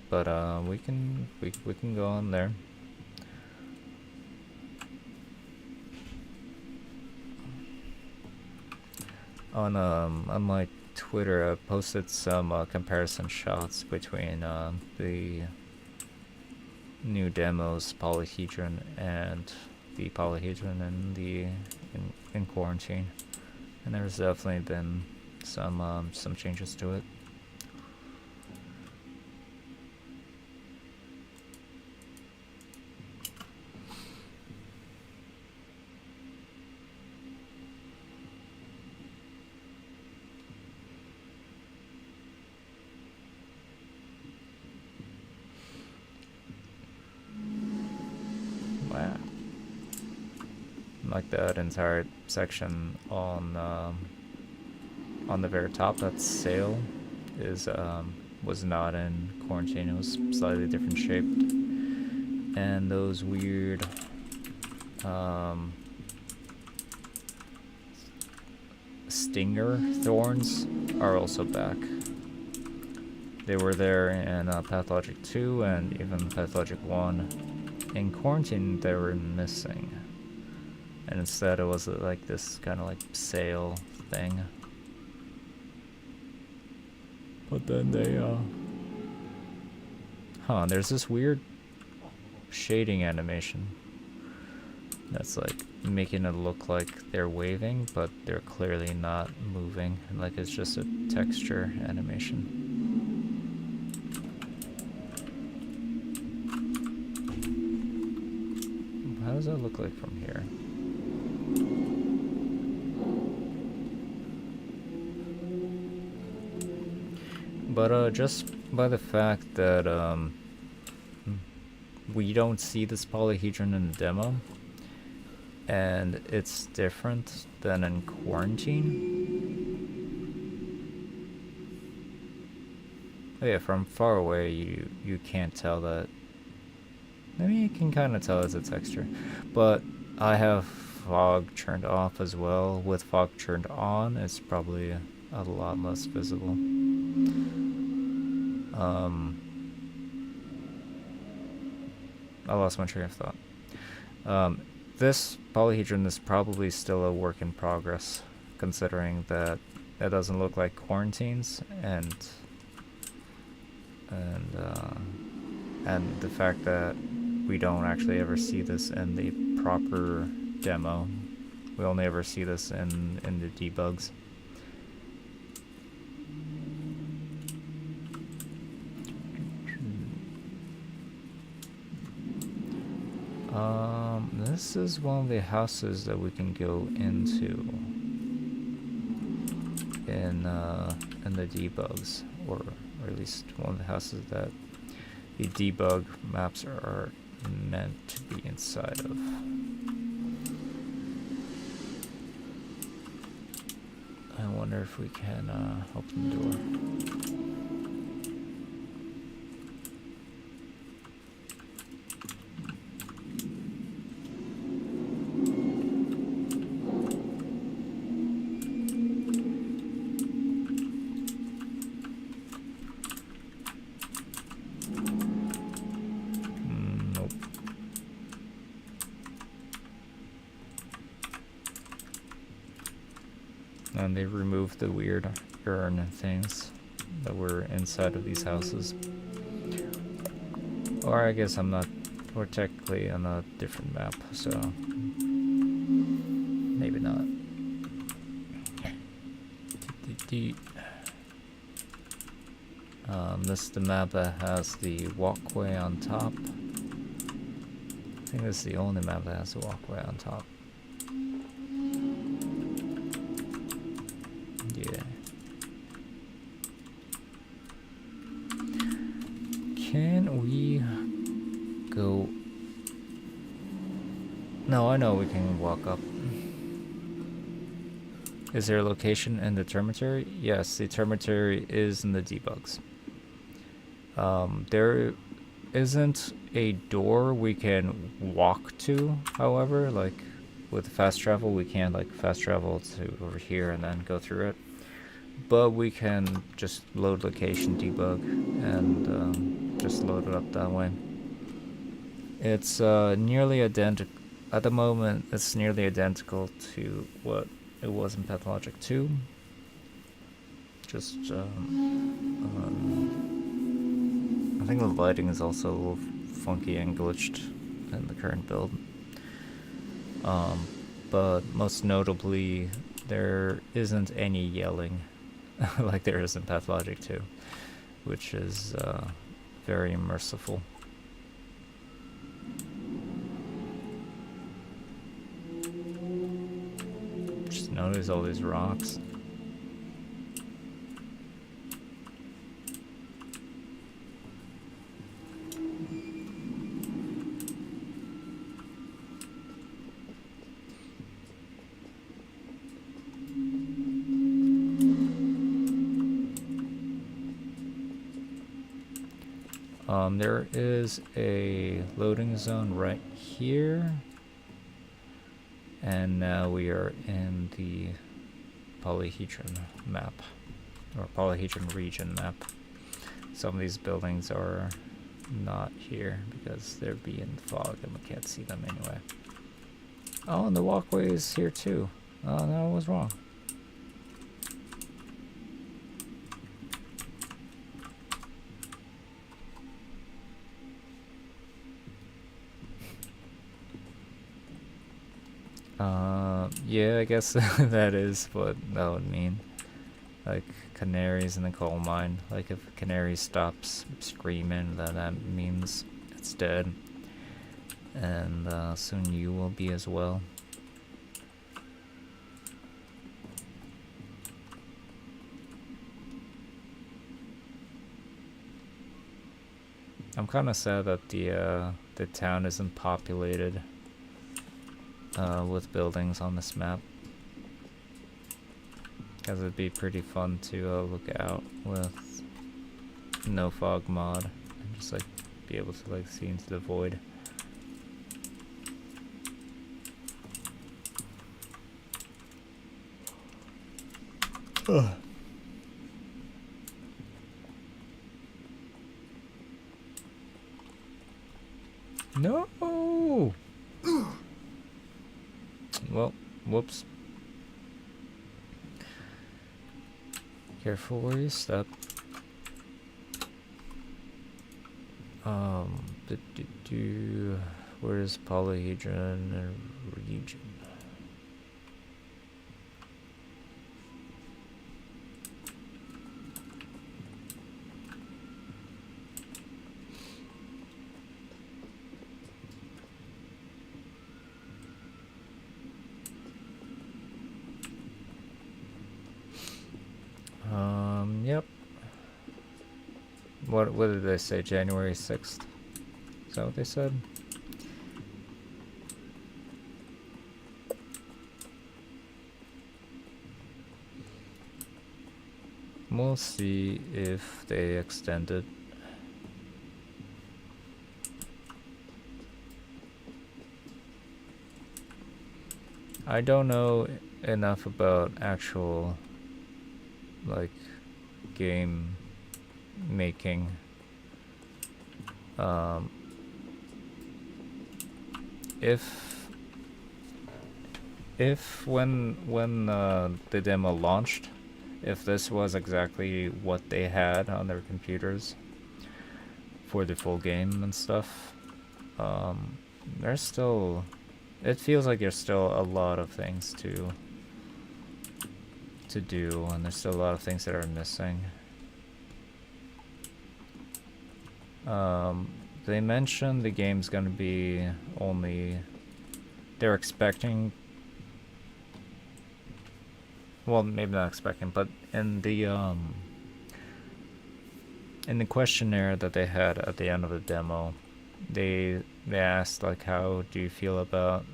But we can go on there. On my Twitter, I posted some comparison shots between the new demos, Polyhedron, and the Polyhedron in quarantine, and there's definitely been some changes to it. Like that entire section on the very top, that sail is was not in quarantine. It was slightly different shaped, and those weird stinger thorns are also back. They were there in Patho3 2 and even Patho3 1. In quarantine, they were missing. And instead it was like this kind of like sail thing. But then they, there's this weird shading animation that's like making it look like they're waving, but they're clearly not moving. Like it's just a texture animation. How does that look like from here? But just by the fact that we don't see this polyhedron in the demo, and it's different than in quarantine. Oh yeah, from far away you can't tell that. Maybe you can kind of tell it's a texture, but I have fog turned off as well. With fog turned on, it's probably a lot less visible. I lost my train of thought. This polyhedron is probably still a work in progress, considering that it doesn't look like quarantines, and the fact that we don't actually ever see this in the proper demo. We only ever see this in the debugs. This is one of the houses that we can go into in the debugs, or at least one of the houses that the debug maps are meant to be inside of. I wonder if we can open the door. Nope. And they removed the weird urn things that were inside of these houses. Or I guess I'm not, we're technically on a different map, so maybe not. This is the map that has the walkway on top. I think this is the only map that has the walkway on top. Yeah. Can we go? No, I know we can walk up. Is there a location in the termitary? Yes, the termitary is in the debugs. There isn't a door we can walk to, however, like with fast travel we can't like fast travel to over here and then go through it. But we can just load location debug and just load it up that way. It's nearly identical. At the moment, it's nearly identical to what it was in Pathologic 2. Just, I think the lighting is also a little funky and glitched in the current build. But most notably, there isn't any yelling like there is in Pathologic 2, which is very merciful. Just notice all these rocks. There is a loading zone right here. And now we are in the polyhedron map, or polyhedron region map. Some of these buildings are not here because they're being fog and we can't see them anyway. Oh, and the walkway is here too. Oh, no, I was wrong. Yeah, I guess that is what that would mean. Like canaries in the coal mine. Like if a canary stops screaming, then that means it's dead. And soon you will be as well. I'm kind of sad that the town isn't populated with buildings on this map, because it'd be pretty fun to look out with no fog mod and just like be able to like see into the void. No. Well, whoops. Careful where you step. Where is polyhedron region? Yep. What did they say? January 6th? Is that what they said? we'll see if they extend it. I don't know enough about actual, like, game making. If when the demo launched, if this was exactly what they had on their computers for the full game and stuff, there's still, it feels like there's still a lot of things to do, and there's still a lot of things that are missing. They mentioned the game's gonna be only, they're expecting, well, maybe not expecting, but in the questionnaire that they had at the end of the demo, they asked, like, how do you feel about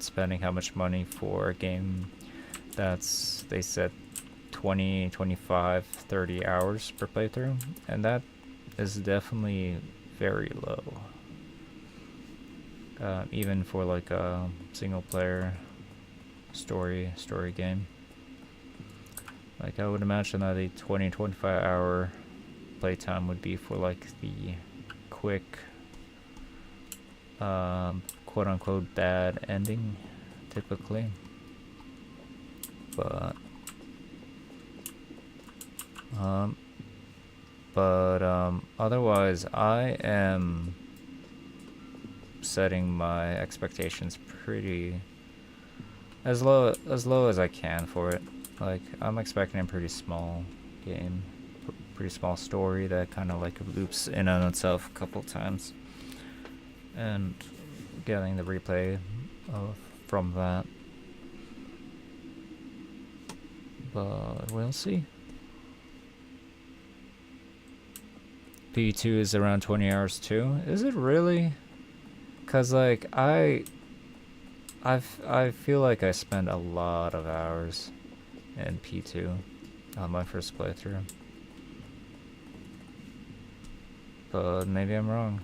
spending how much money for a game that's, they said 20, 25, 30 hours per playthrough, and that is definitely very low. Even for like a single player story game. Like, I would imagine that a 20-25 hour playtime would be for like the quick quote unquote bad ending typically. But otherwise, I am setting my expectations pretty as low as I can for it. Like, I'm expecting a pretty small game, pretty small story that kind of like loops in on itself a couple times, and getting the replay from that. But we'll see. P2 is around 20 hours too. Is it really? Cause like I feel like I spent a lot of hours in P2 on my first playthrough. But maybe I'm wrong.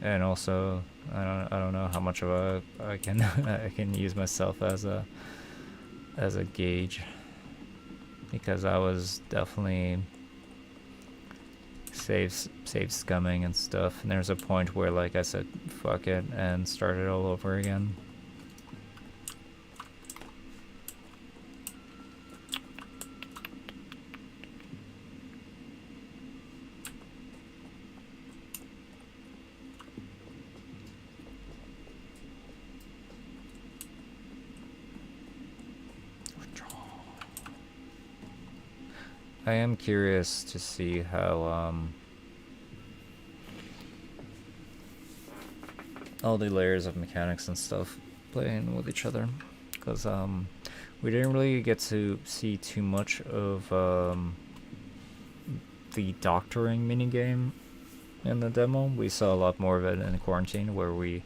And also, I don't know how much of I can I can use myself as a gauge, because I was definitely save scumming and stuff, and there's a point where, like, I said fuck it and started all over again. I am curious to see how all the layers of mechanics and stuff play in with each other, because we didn't really get to see too much of the doctoring minigame in the demo. We saw a lot more of it in quarantine, where we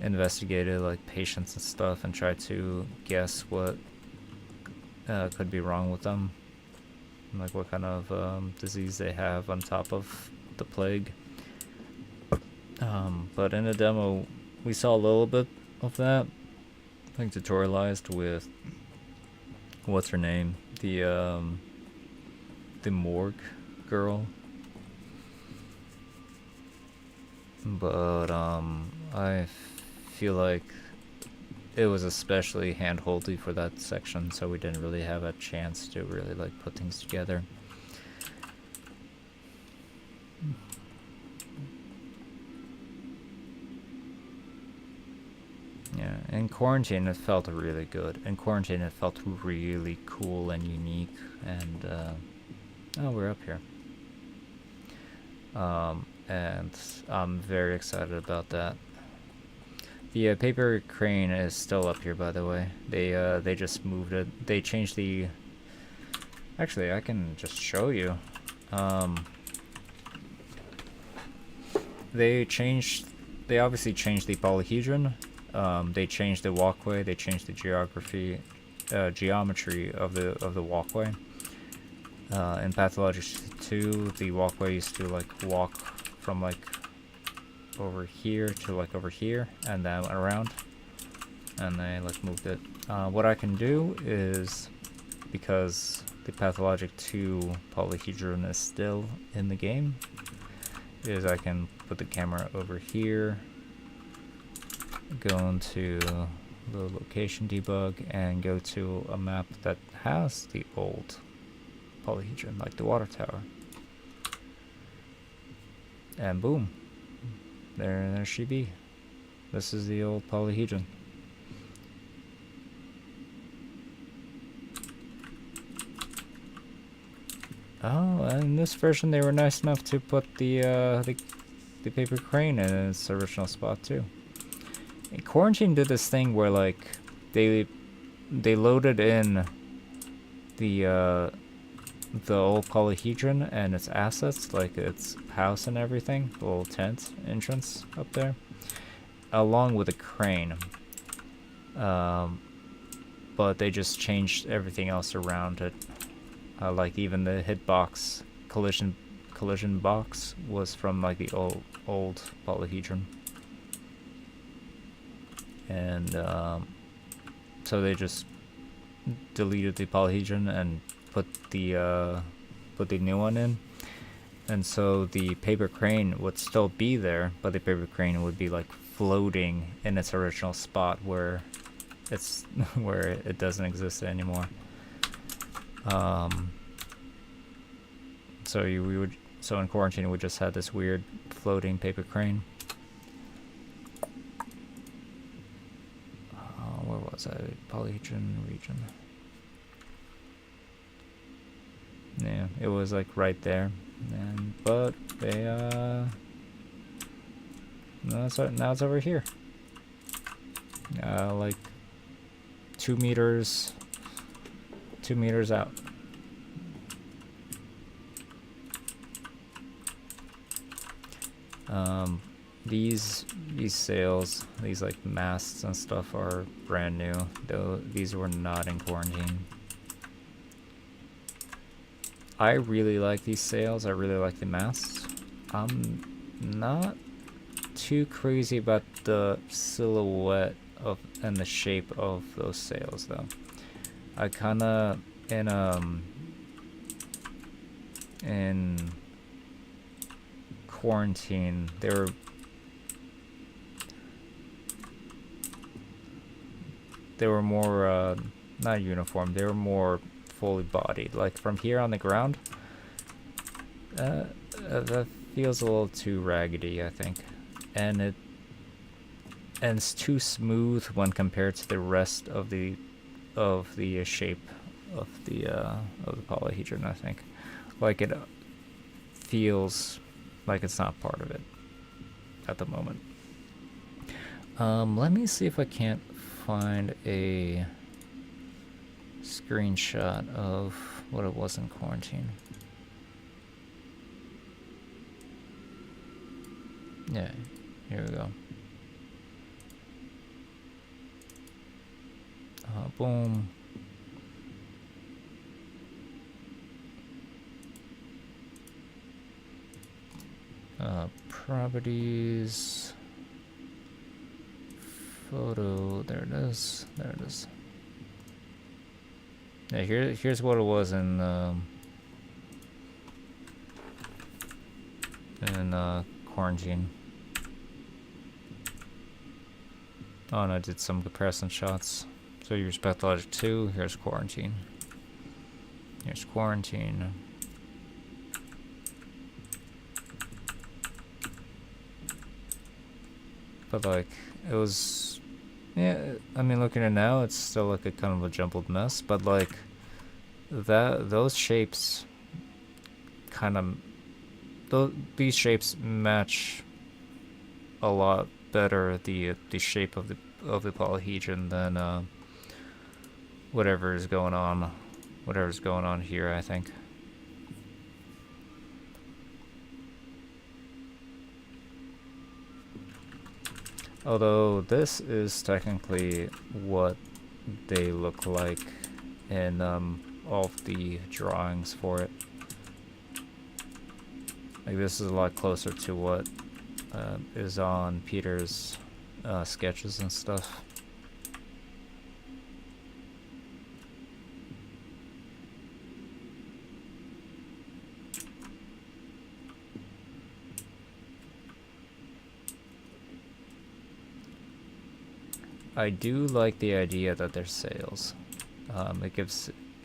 investigated like patients and stuff and tried to guess what could be wrong with them, like what kind of disease they have on top of the plague. But in the demo, we saw a little bit of that, like tutorialized with, what's her name, the morgue girl. But I feel like it was especially hand-holdy for that section, so we didn't really have a chance to really like put things together. Yeah, in quarantine it felt really good. In quarantine it felt really cool and unique, and oh, we're up here. And I'm very excited about that. The paper crane is still up here, by the way. They just moved it. They changed the... Actually, I can just show you. They obviously changed the polyhedron. They changed the walkway. They changed the geometry of the walkway. In Patho3 2, the walkway used to like walk from like over here to like over here and then around, and they like moved it. What I can do is, because the Patho3 2 polyhedron is still in the game, is I can put the camera over here, go into the location debug, and go to a map that has the old polyhedron, like the water tower. And boom, there she be. This is the old polyhedron. Oh, and in this version they were nice enough to put the paper crane in its original spot too. And Quarantine did this thing where like they loaded in the old polyhedron and its assets, like its house and everything, the little tent entrance up there, along with a crane. But they just changed everything else around it. Like even the hitbox collision box was from like the old polyhedron, and so they just deleted the polyhedron and put the new one in, and so the paper crane would still be there, but the paper crane would be like floating in its original spot where it's where it doesn't exist anymore. So in Quarantine we just had this weird floating paper crane. Where was I? Polyhedron region. Yeah, it was like right there, but they now it's over here. Like 2 meters out. These sails, these like masts and stuff are brand new, though these were not in Quarantine. I really like these sails, I really like the masts. I'm not too crazy about the silhouette of and the shape of those sails though. I kinda in Quarantine they were more not uniform, they were more fully bodied. Like from here on the ground, that feels a little too raggedy, I think, and it's too smooth when compared to the rest of the shape of the polyhedron. I think, like, it feels like it's not part of it at the moment. Let me see if I can't find a screenshot of what it was in Quarantine. Yeah, here we go. Boom. Properties. Photo. There it is. There it is. Yeah, here's what it was in Quarantine. Oh, and I did some comparison shots. So here's Patho3 2, here's Quarantine. Here's Quarantine. But like, it was, yeah, I mean, looking at it now, it's still like a kind of a jumbled mess, but like, those shapes kind of, these shapes match a lot better the shape of the polyhedron than whatever's going on here, I think. Although this is technically what they look like in all of the drawings for it. Like this is a lot closer to what is on Peter's sketches and stuff. I do like the idea that there's sails.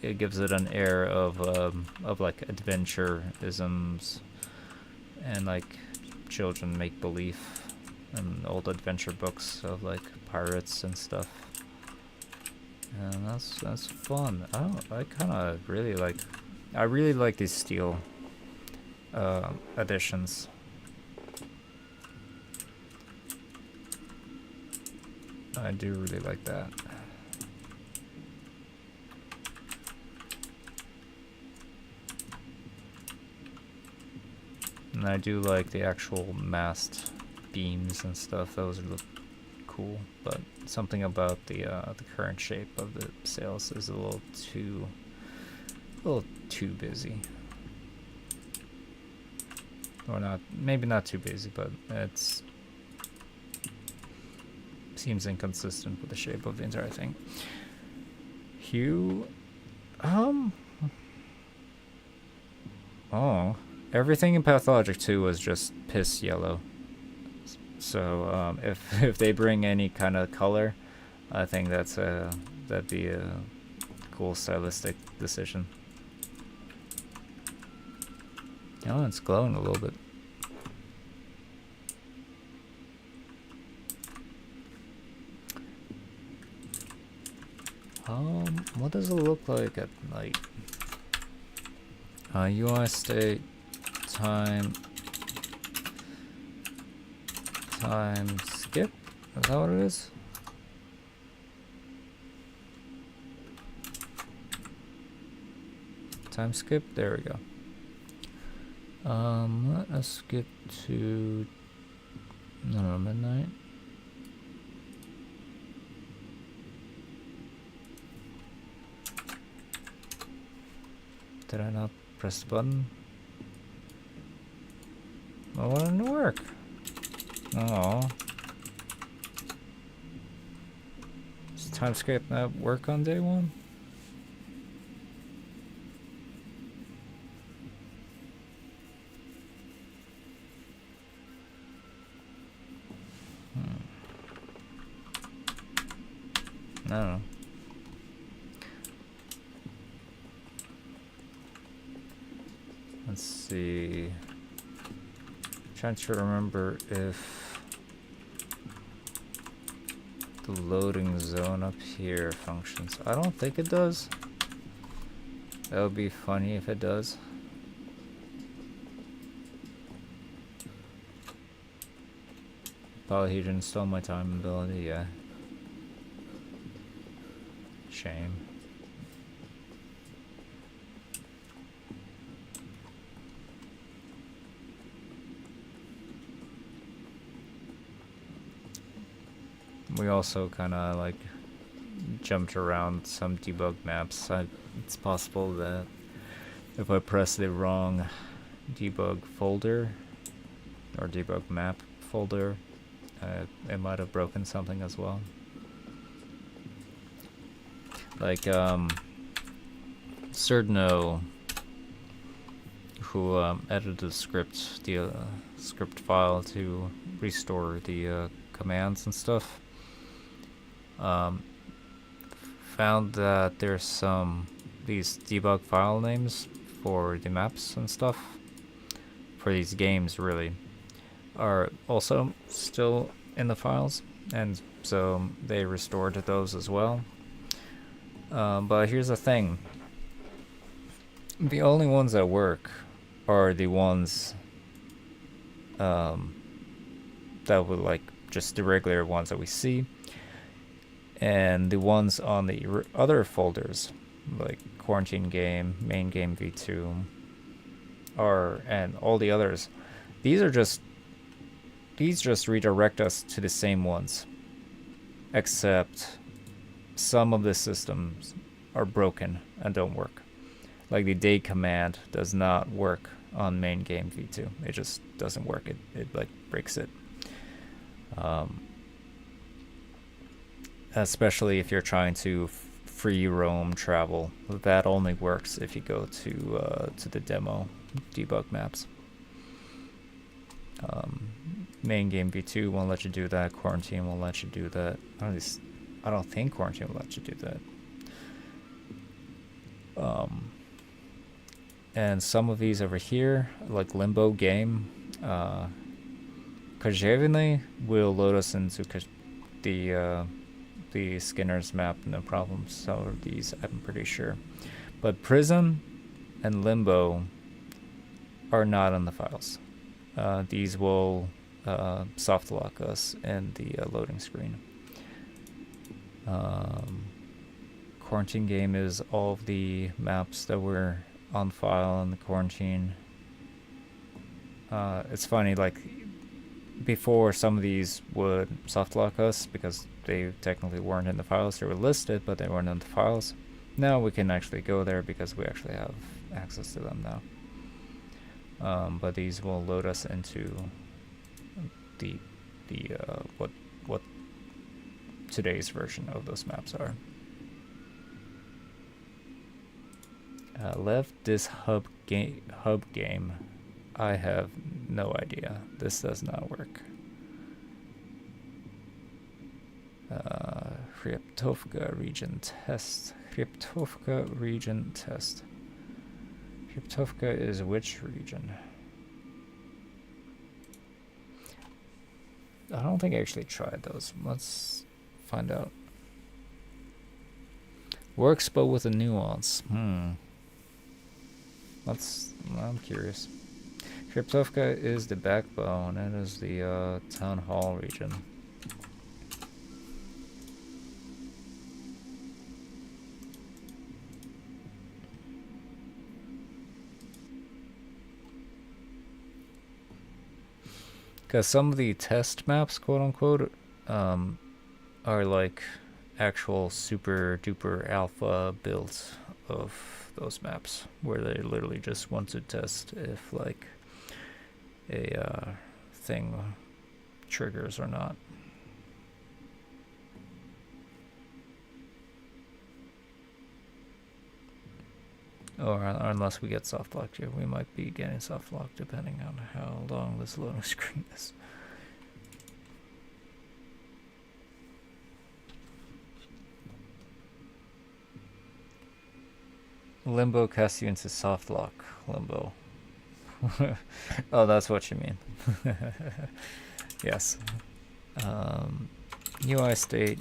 It gives it an air of like adventure-isms and like children make believe and old adventure books of like pirates and stuff. And that's fun. I kind of really like. I really like these steel editions. I do really like that. And I do like the actual mast beams and stuff. Those look cool, but something about the current shape of the sails is a little too busy. Or not, maybe not too busy, but it's seems inconsistent with the shape of the entire thing. Hue, oh, everything in Pathologic 2 was just piss yellow. So if they bring any kind of color, I think that'd be a cool stylistic decision. Oh, it's glowing a little bit. What does it look like at night? UI state time skip? Is that what it is? Time skip? There we go. Let us skip to midnight. Did I not press the button? I want it to work. Oh. Does timescape not work on day one? I don't know. Let's see. Trying to remember if the loading zone up here functions. I don't think it does. That would be funny if it does. Polyhedron stole my time ability, yeah. Shame. We also kind of like jumped around some debug maps. It's possible that if I press the wrong debug folder or debug map folder, it might have broken something as well. Like Cerdno, who edited the script file to restore the commands and stuff, found that there's these debug file names for the maps and stuff for these games really are also still in the files, and so they restored those as well. But here's the thing. The only ones that work are the ones that would like just the regular ones that we see, and the ones on the other folders like Quarantine Game, Main Game V2, and all the others. These just redirect us to the same ones, except some of the systems are broken and don't work. Like the date command does not work on main game v2. It just doesn't work. It like breaks it. Especially if you're trying to free roam travel. That only works if you go to the demo debug maps. Main game v2 won't let you do that. Quarantine won't let you do that. I don't think Quarantine will let you do that. And some of these over here, like Limbo Game, Kajeviny will load us into the Skinner's map, no problem. Some of these, I'm pretty sure. But Prism and Limbo are not on the files. These will soft lock us in the loading screen. Quarantine Game is all of the maps that were on file in the quarantine. It's funny, like before some of these would soft lock us because they technically weren't in the files. They were listed, but they weren't in the files. Now we can actually go there because we actually have access to them now. But these will load us into the what today's version of those maps are. Left this hub game. I have no idea. This does not work. Chryptovka region test. Chryptovka region test. Chryptovka is which region? I don't think I actually tried those. Let's find out. Works but with a nuance. I'm curious. Chryptovka is the backbone. It is the town hall region. Because some of the test maps, quote unquote, are like actual super duper alpha builds of those maps, where they literally just want to test if like a thing triggers or not. Or unless we get soft locked here, we might be getting soft locked depending on how long this loading screen is. Limbo casts you into soft lock. Limbo. Oh, that's what you mean. Yes. UI state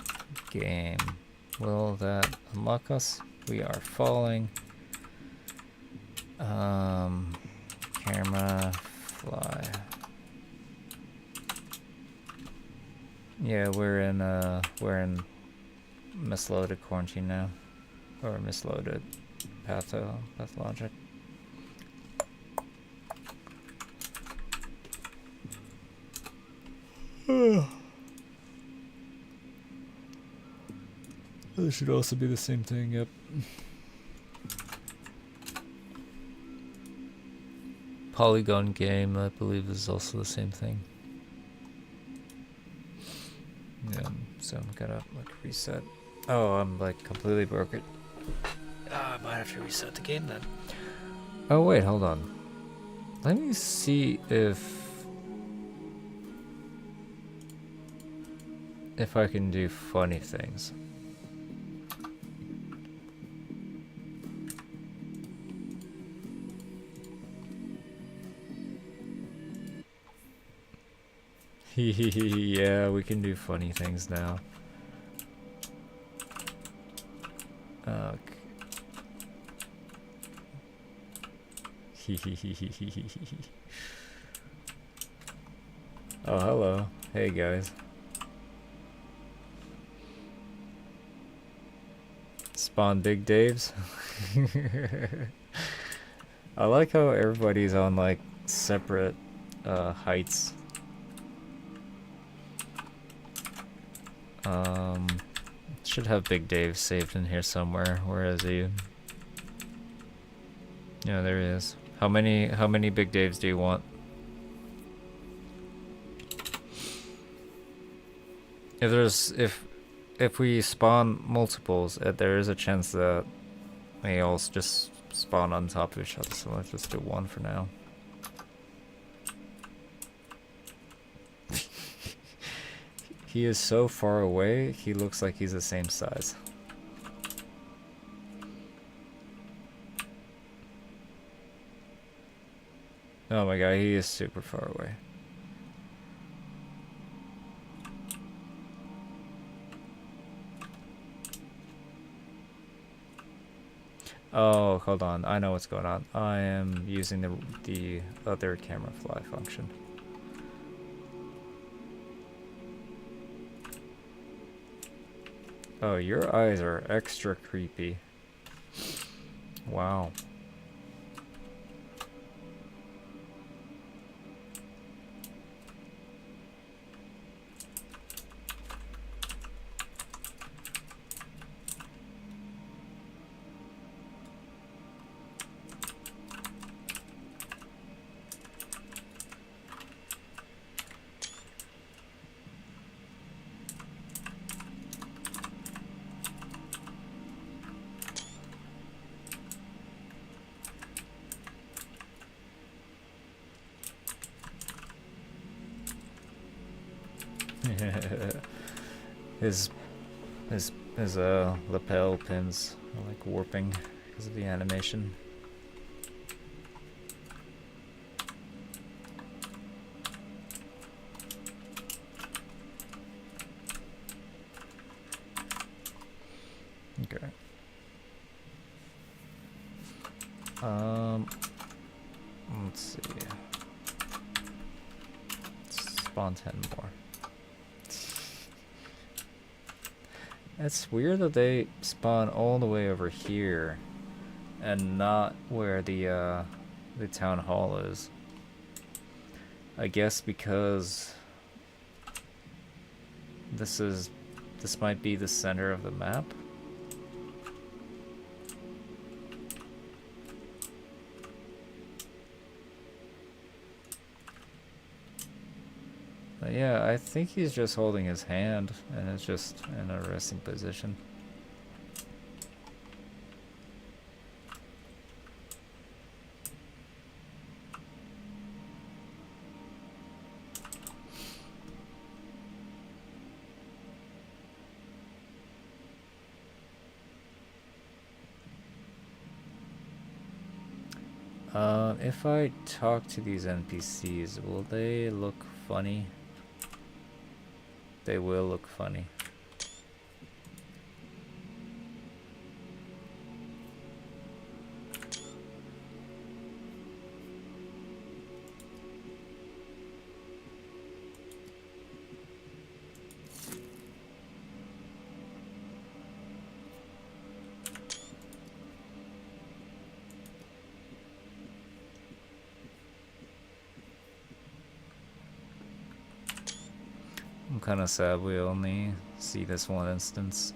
game. Will that unlock us? We are falling. Camera fly. Yeah, we're in misloaded quarantine now, or misloaded pathologic. This should also be the same thing. Yep. Polygon game, I believe, is also the same thing. Yeah, so I'm gonna like reset. Oh, I'm like completely broken. I might have to reset the game then. Oh wait, hold on. Let me see if I can do funny things. Yeah, we can do funny things now. Okay. Oh, hello. Hey, guys. Spawn Big Daves. I like how everybody's on, like, separate heights. Should have Big Dave saved in here somewhere. Where is he? Yeah, there he is. How many Big Daves do you want? If we spawn multiples, there is a chance that they all just spawn on top of each other. So let's just do one for now. He is so far away. He looks like he's the same size. Oh my god, he is super far away. Oh, hold on. I know what's going on. I am using the other camera fly function. Oh, your eyes are extra creepy. Wow. his lapel pins are like warping because of the animation. Okay. Let's see. Spawn 10 more. It's weird that they spawn all the way over here and not where the town hall is. I guess because this might be the center of the map. But yeah, I think he's just holding his hand and it's just in a resting position. If I talk to these NPCs, will they look funny? They will look funny. I'm kind of sad we only see this one instance.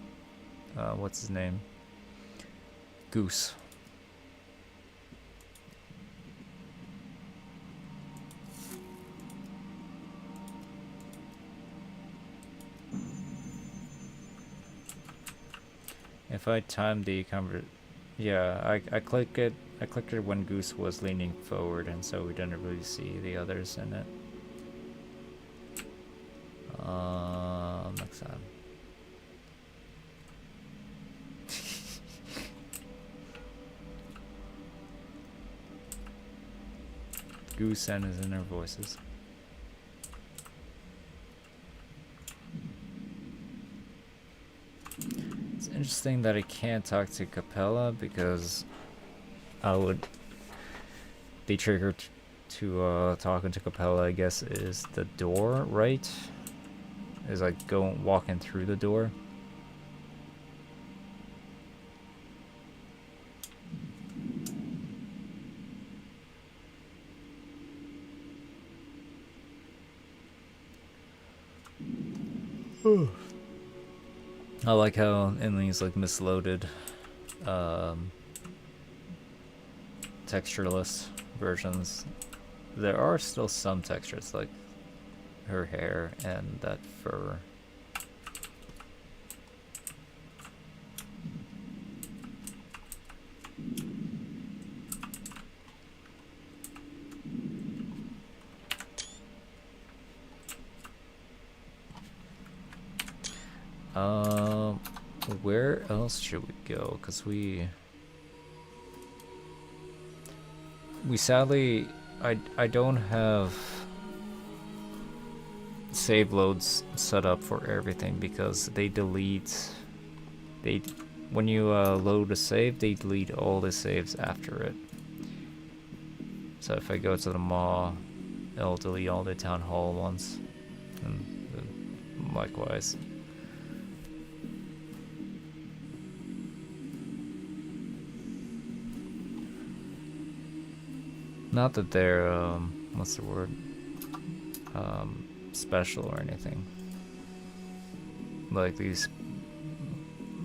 What's his name? Goose. If I time the yeah, I clicked it when Goose was leaning forward, and so we didn't really see the others in it. Next time. Goose and his inner voices. It's interesting that I can't talk to Capella because I would be triggered to talking to Capella, I guess, is the door, right? Is like walking through the door. I like how Emily's like misloaded textureless versions. There are still some textures, like her hair and that fur. Where else should we go? Because we sadly, I don't have save loads set up for everything because they delete, when you load a save, they delete all the saves after it. So if I go to the mall, it'll delete all the town hall ones, and likewise. Not that they're, what's the word? Special or anything. Like the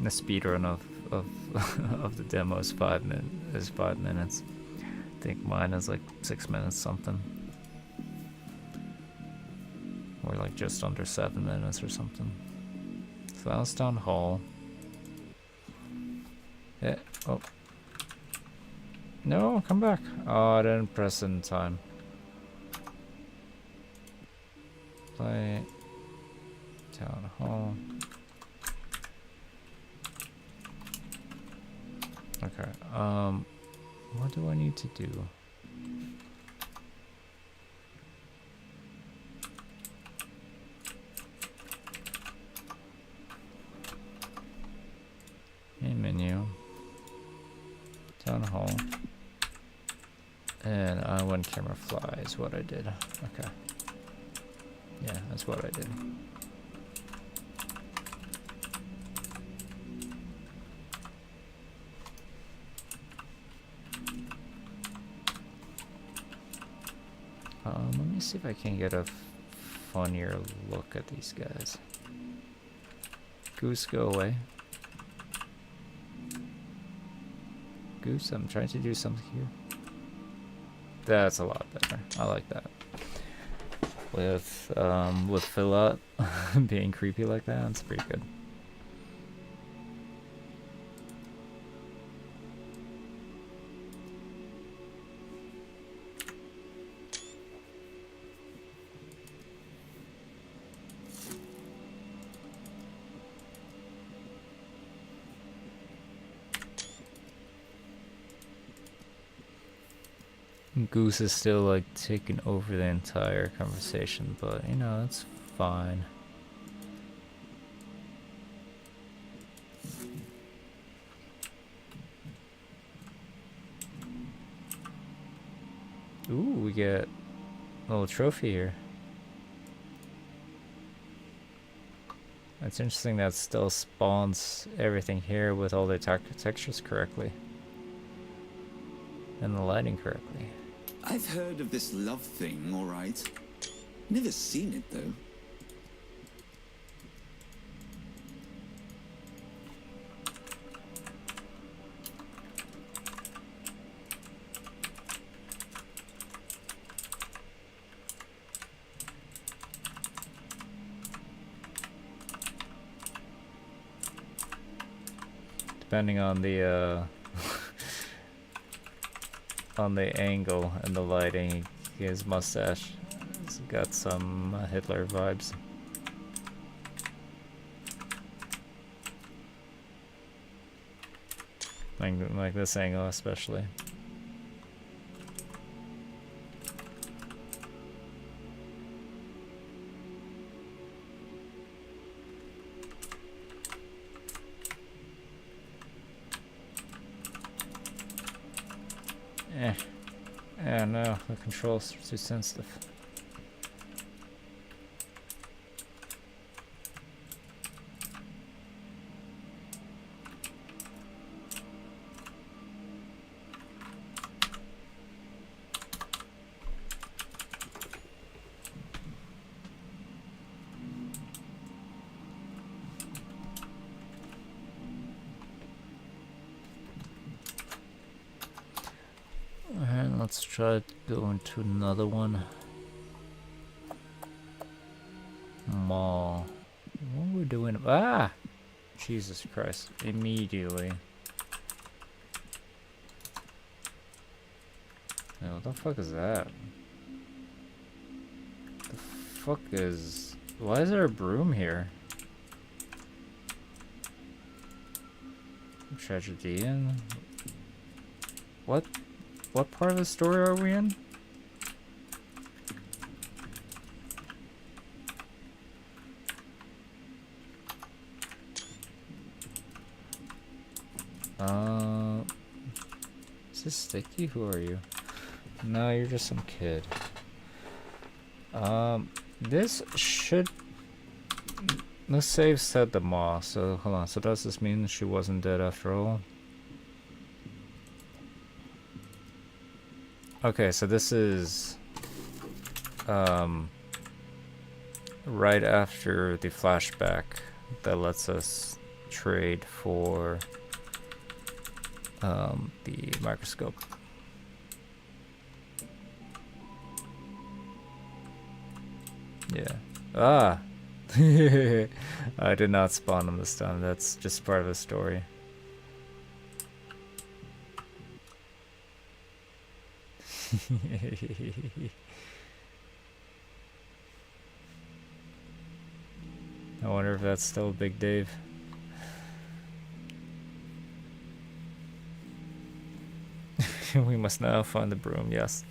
speedrun of of the demo is 5 minutes. I think mine is like 6 minutes something. Or like just under 7 minutes or something. So that was town hall. Yeah, oh. No, come back. Oh, I didn't press it in time. Play town hall. Okay. What do I need to do? Main menu. Town hall. And when camera fly is what I did. Okay. Yeah, that's what I did. Let me see if I can get a funnier look at these guys. Goose, go away. Goose, I'm trying to do something here. That's a lot better. I like that. With Philot being creepy like that, it's pretty good. Goose is still like taking over the entire conversation, but you know, it's fine. Ooh, we get a little trophy here. It's interesting that still spawns everything here with all the textures correctly. And the lighting correctly. I've heard of this love thing, all right. Never seen it, though. Depending on the on the angle and the lighting, his mustache has got some Hitler vibes. Like this angle especially. Yeah, no, the controls are too sensitive. let's try going to another one. Mall. What are we doing? Ah! Jesus Christ. Immediately. Hey, what the fuck is that? The fuck is... Why is there a broom here? Tragedy in? What? What part of the story are we in? Is this Sticky? Who are you? No, you're just some kid. This should... The save said the mall, so hold on. So does this mean she wasn't dead after all? Okay, so this is... right after the flashback that lets us trade for the microscope. Yeah. Ah! I did not spawn them this time. That's just part of the story. I wonder if that's still Big Dave. We must now find the broom, yes.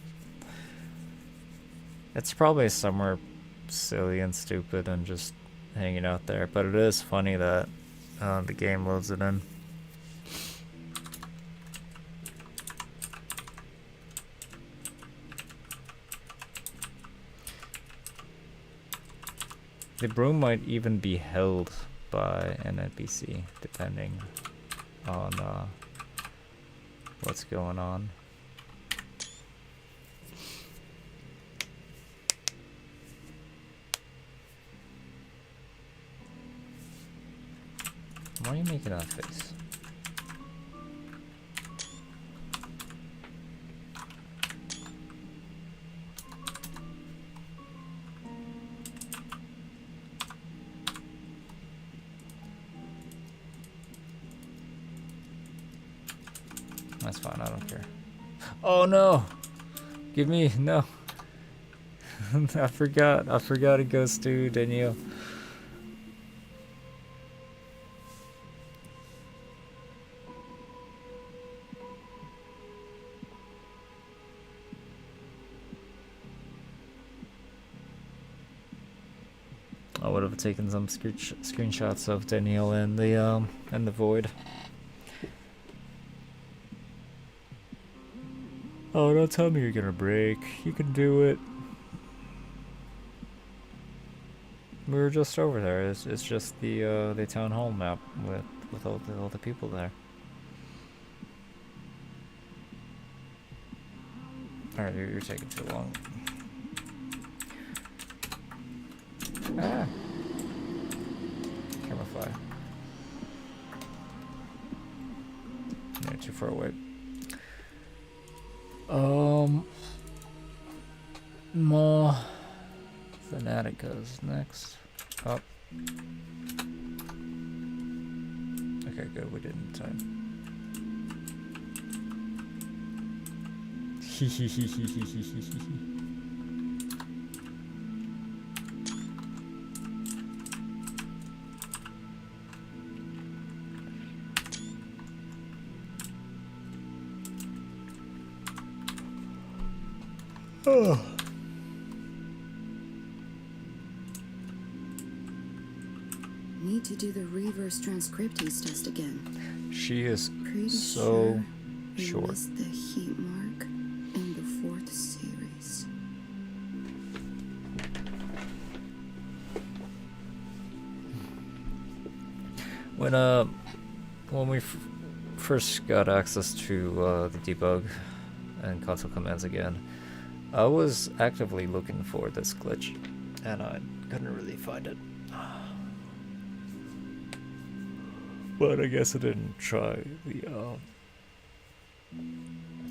It's probably somewhere silly and stupid and just hanging out there, but it is funny that the game loads it in. The broom might even be held by an NPC, depending on what's going on. Why are you making that face? That's fine, I don't care. Oh no! Give me, no. I forgot it goes to Danielle. I would have taken some screenshots of Danielle in the void. Oh, don't tell me you're gonna break. You can do it. We were just over there. It's just the town hall map with all the people there. All right, you're taking too long. Ah. Camera fly. You're too far away. More Fanaticas next. Up. Okay, good. We did in time. Oh. Need to do the reverse transcriptase test again. She is Pretty so sure short. we missed the heat mark in the 4th series. When we first got access to the debug and console commands again, I was actively looking for this glitch, and I couldn't really find it. But I guess I didn't try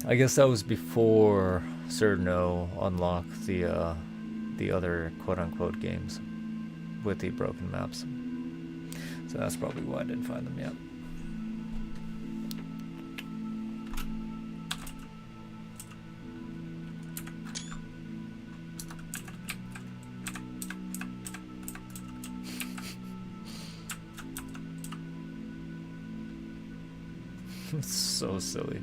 I guess that was before Cerno unlocked the other quote-unquote games with the broken maps. So that's probably why I didn't find them yet. It's so silly.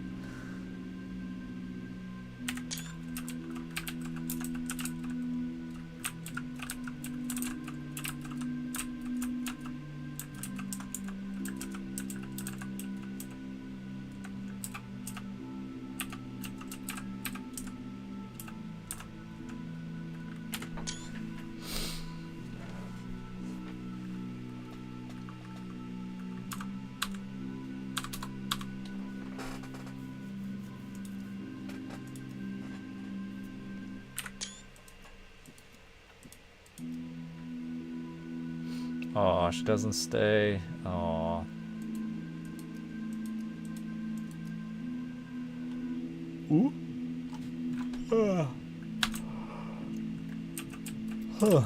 Aw, she doesn't stay. Aw. Ooh. Huh.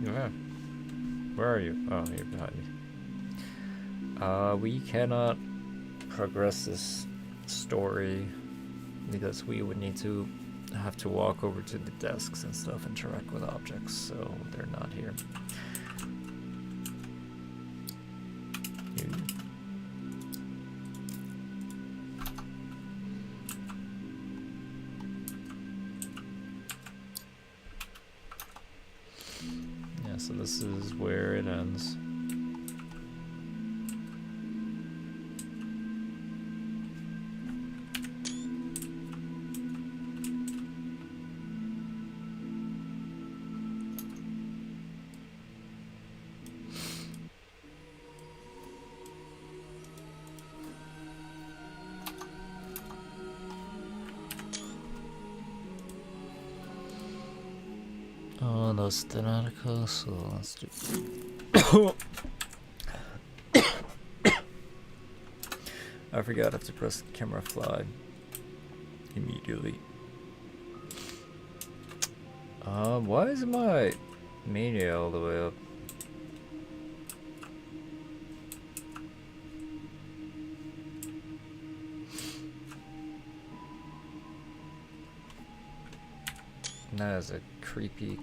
Yeah. Where are you? Oh, you're behind me. We cannot progress this story because we would need to have to walk over to the desks and stuff, interact with objects, so they're not here. Yeah, so this is where it ends. Oh, those Thanaticos, so let's do. I forgot I have to press the camera fly immediately. Why is my mania all the way up? That is a creepy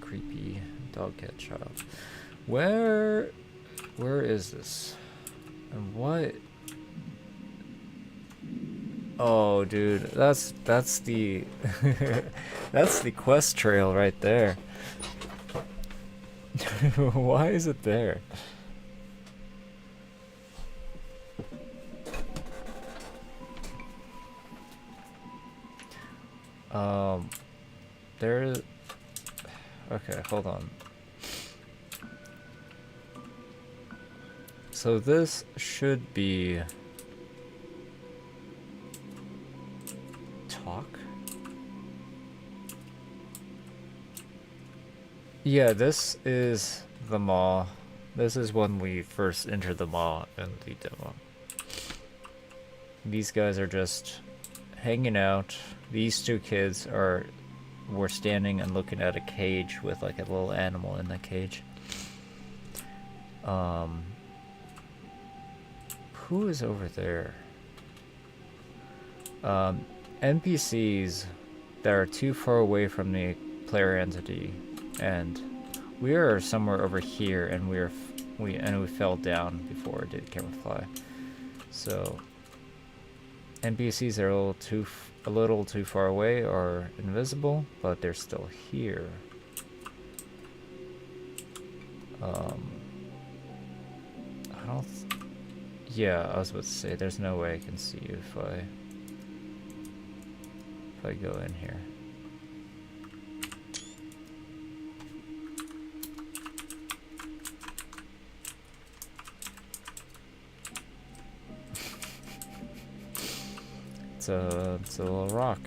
dog cat child. Where is this? And what? Oh, dude, that's the that's the quest trail right there. Why is it there? There. Okay, hold on. So this should be talk. Yeah, this is the mall. This is when we first entered the mall in the demo. These guys are just hanging out. These two kids were standing and looking at a cage with like a little animal in the cage. Who is over there? NPCs that are too far away from the player entity, and we are somewhere over here, and we fell down before it did camera fly. So NPCs are a little too far away or invisible, but they're still here. Yeah, I was about to say, there's no way I can see you if I go in here. it's a little rock.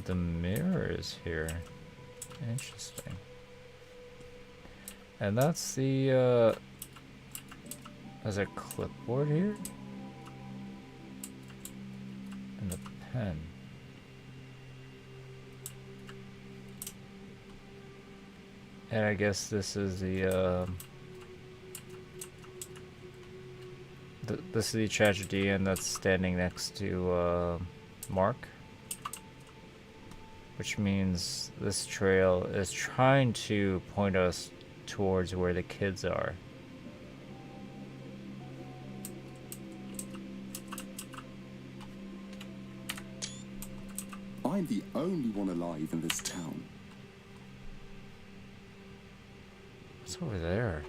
The mirror is here. Interesting. And that's the, there's a clipboard here? And a pen. And I guess this is the this is the tragedy, and that's standing next to, Mark. Which means this trail is trying to point us towards where the kids are. I'm the only one alive in this town. What's over there?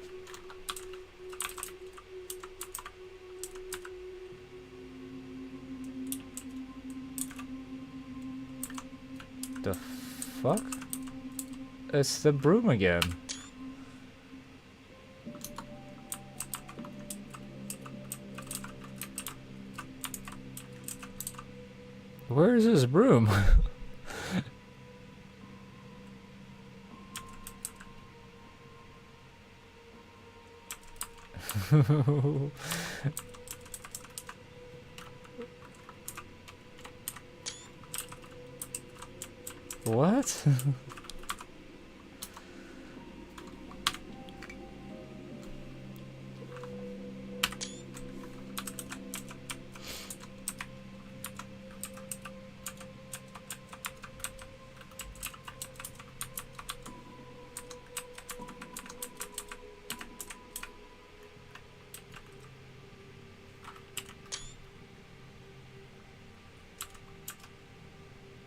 The fuck? It's the broom again. Where is this broom? What?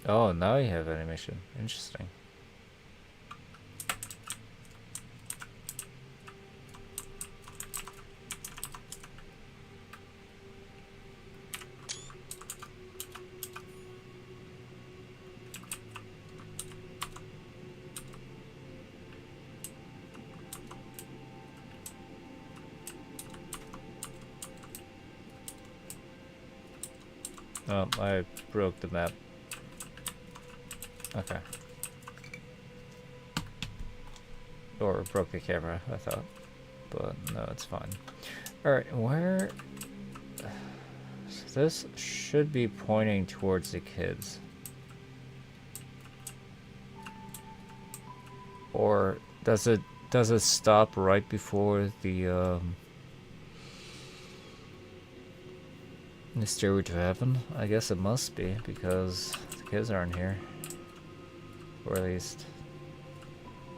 Oh, now you have animation. Interesting. Oh, I broke the map. Okay. Or broke the camera, I thought. But no, it's fine. Alright, where... So this should be pointing towards the kids. Or does it stop right before the Stairway to Heaven? I guess it must be, because the kids aren't here. Or at least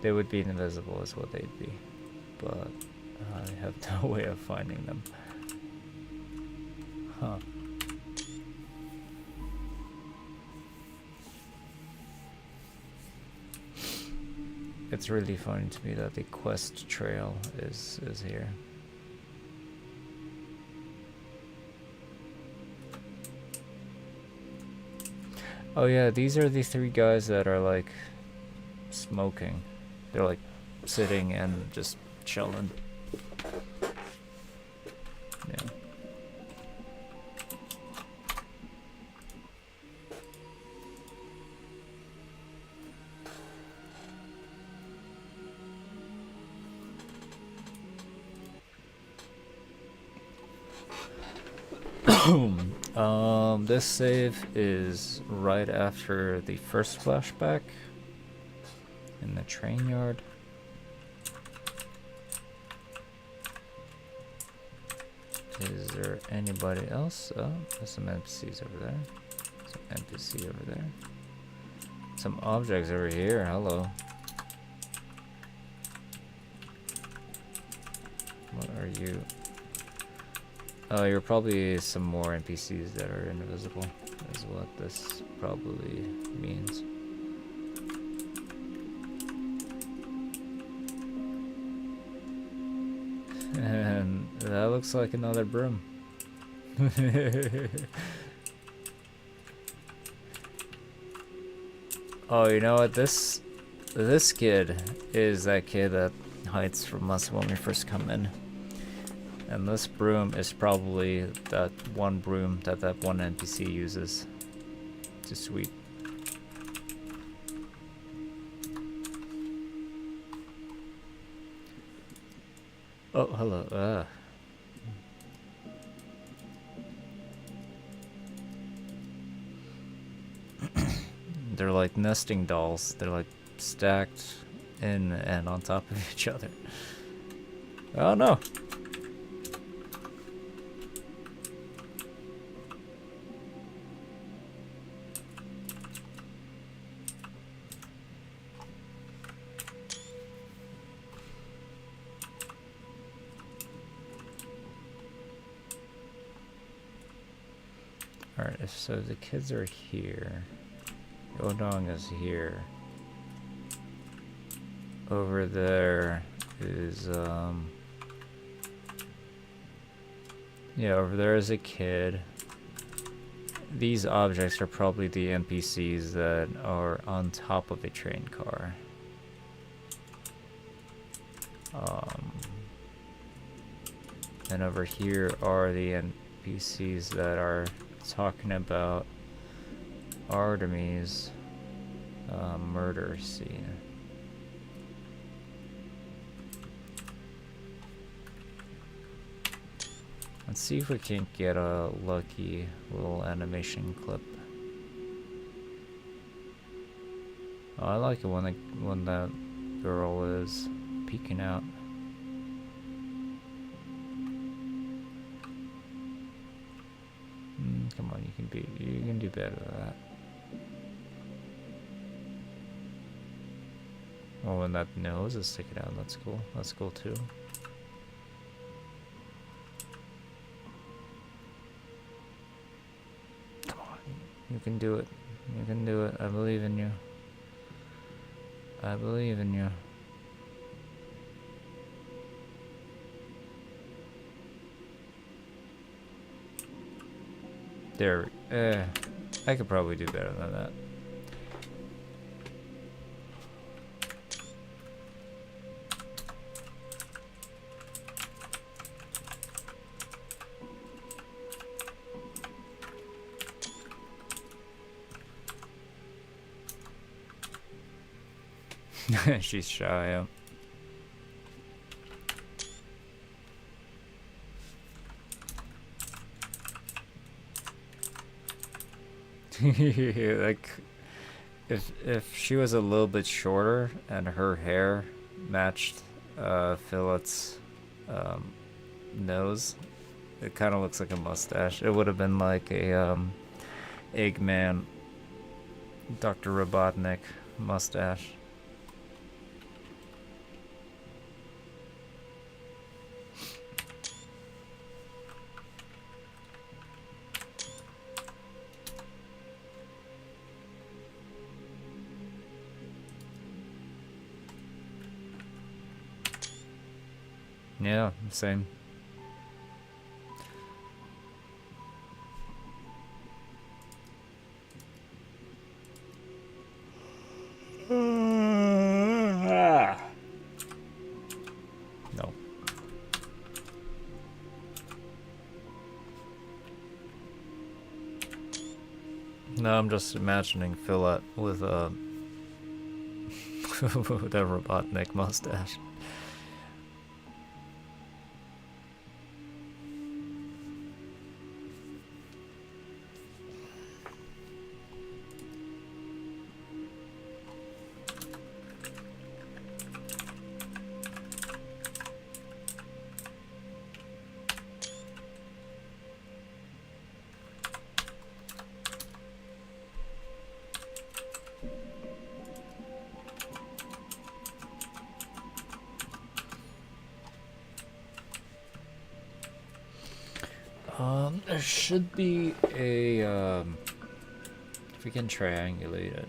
they would be invisible is what they'd be. But I have no way of finding them. Huh. It's really funny to me that the quest trail is here. Oh yeah, these are the three guys that are like smoking. They're like sitting and just chilling. Yeah. This save is right after the first flashback in the train yard. Is there anybody else? Oh, there's some NPCs over there. Some NPC over there. Some objects over here. Hello. What are you? Oh, you're probably some more NPCs that are invisible, is what this probably means. That looks like another broom. Oh, you know what? This kid is that kid that hides from us when we first come in. And this broom is probably that one broom that one NPC uses to sweep. Oh, hello. They're like nesting dolls. They're like stacked in and on top of each other. Oh no! Alright, so the kids are here. Odong is here. Over there is, yeah, over there is a kid. These objects are probably the NPCs that are on top of a train car. And over here are the NPCs that are talking about Artemis' murder scene. Let's see if we can't get a lucky little animation clip. Oh, I like it when that girl is peeking out. Come on, you can do better than that. Oh, when that nose is sticking out, that's cool. That's cool too. Come on, you can do it. You can do it. I believe in you. I believe in you. There, I could probably do better than that. She's shy, yeah. Like, if she was a little bit shorter and her hair matched Philip's nose, it kind of looks like a mustache. It would have been like a Eggman, Dr. Robotnik mustache. Yeah, same. No. No, I'm just imagining Philip with a with a Robotnik mustache. There should be a, if we can triangulate it.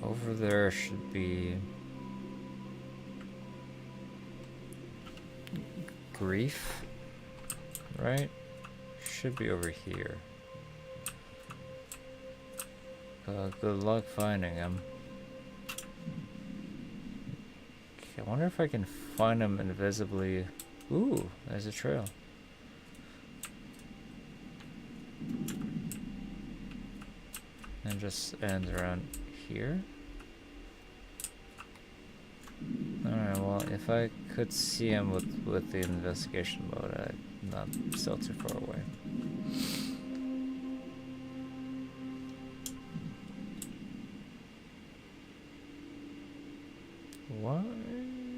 Over there should be grief, right? Should be over here. Good luck finding him. Okay, I wonder if I can find him invisibly. Ooh, there's a trail. And just ends around here. Alright, well, if I could see him with the investigation mode, I'm not still too far away. Why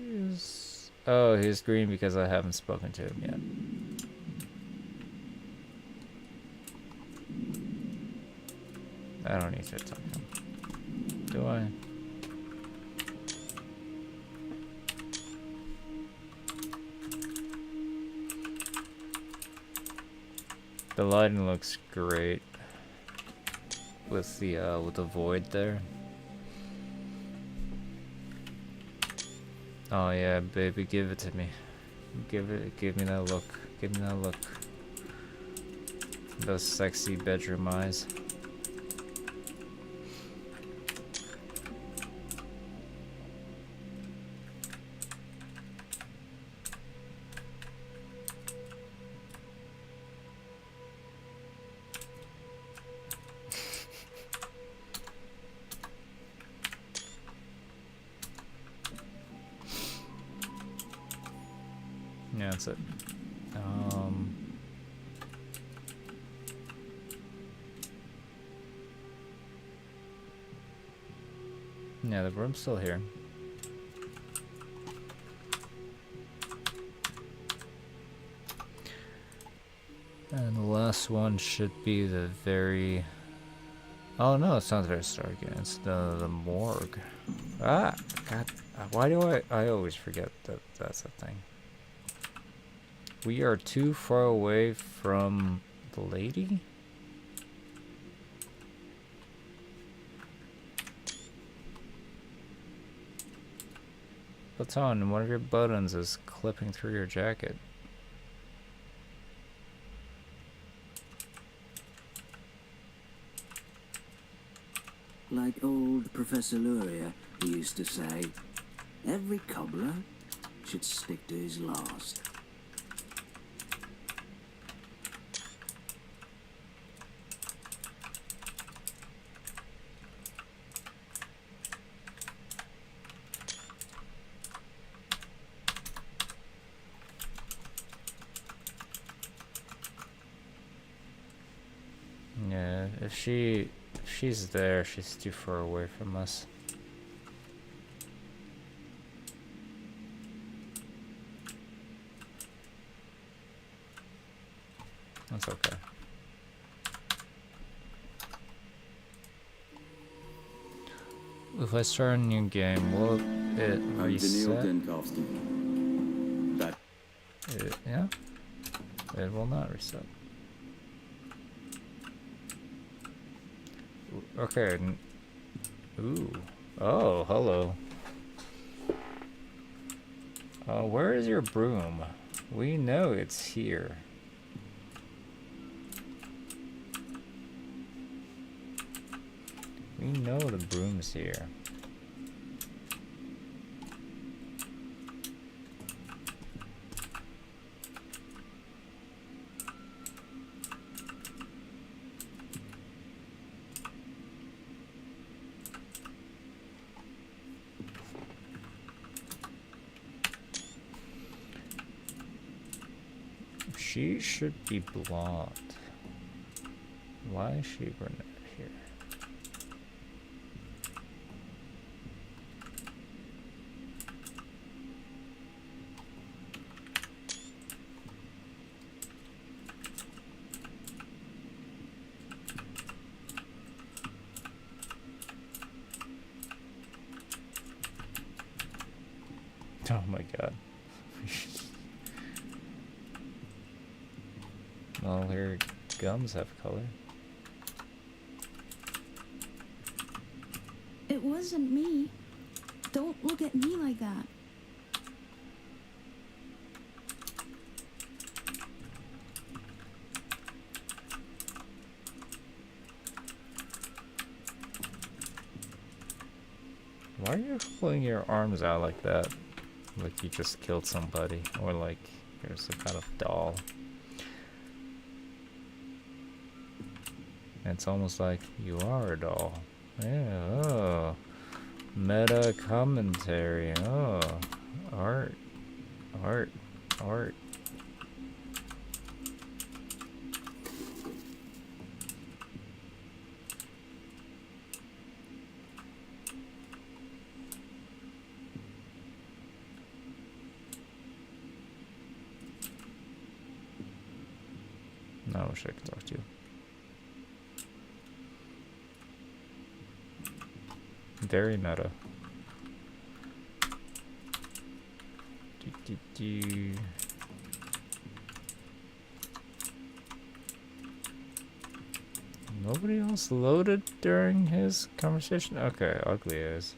is... Oh, he's green because I haven't spoken to him yet. I don't need to talk to him. Do I? The lighting looks great with the void there. Oh yeah, baby, give it to me. Give me that look. Give me that look. Those sexy bedroom eyes. Yeah, that's it. Yeah, the room's still here. And the last one should be the very... Oh no, it sounds very Stargate. It's the morgue. Ah, God, why do I always forget that that's a thing. We are too far away from the lady? Baton, one of your buttons is clipping through your jacket. Like old Professor Luria used to say, every cobbler should stick to his last. Yeah, if she's there, she's too far away from us. That's okay. If I start a new game, will it reset? That Yeah, it will not reset. Okay. Ooh. Oh, hello. Where is your broom? We know it's here. We know the broom's here. She should be blonde. Why is she brunette here? Oh my god. Well, her gums have color. It wasn't me. Don't look at me like that. Why are you pulling your arms out like that? Like you just killed somebody, or like you're some kind of doll. It's almost like you are a doll. Yeah, oh. Meta commentary. Oh. Art. Art. Art. No, I wish I could talk to you. Very meta. Nobody else loaded during his conversation? Okay, ugly is.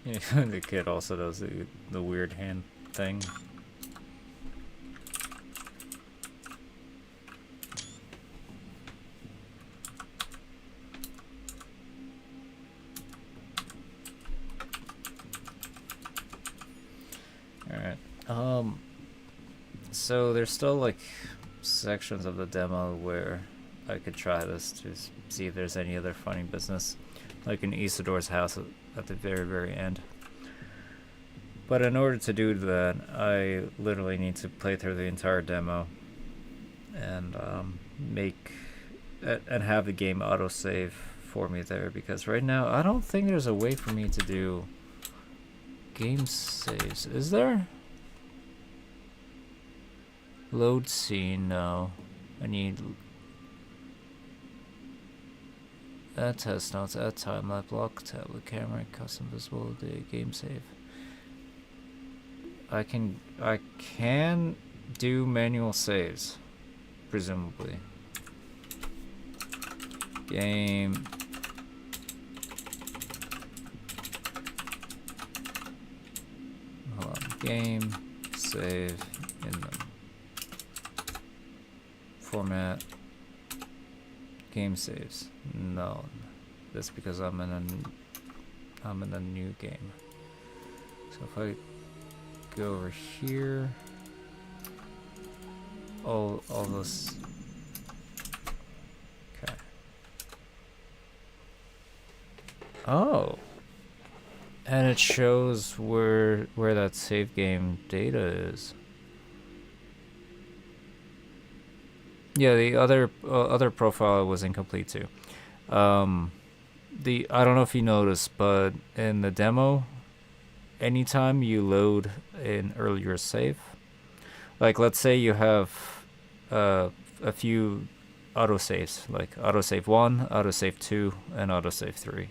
Yeah, the kid also does the weird hand thing. Alright. So there's still like sections of the demo where I could try this to see if there's any other funny business. Like in Isidor's house at the very, very end. But in order to do that, I literally need to play through the entire demo and and have the game autosave for me there, because right now I don't think there's a way for me to do game saves. Is there? Load scene, no. I need add test notes, add timeline, block, tablet camera, custom visibility, game save. I can do manual saves, presumably. Game. Hold on. Game save in the format. Game saves. No, that's because I'm in a new game. So if I go over here, all this. Okay. Oh, and it shows where that save game data is. Yeah, the other profile was incomplete too. I don't know if you noticed, but in the demo, anytime you load an earlier save, like let's say you have a few autosaves, like autosave 1, autosave 2, and autosave 3.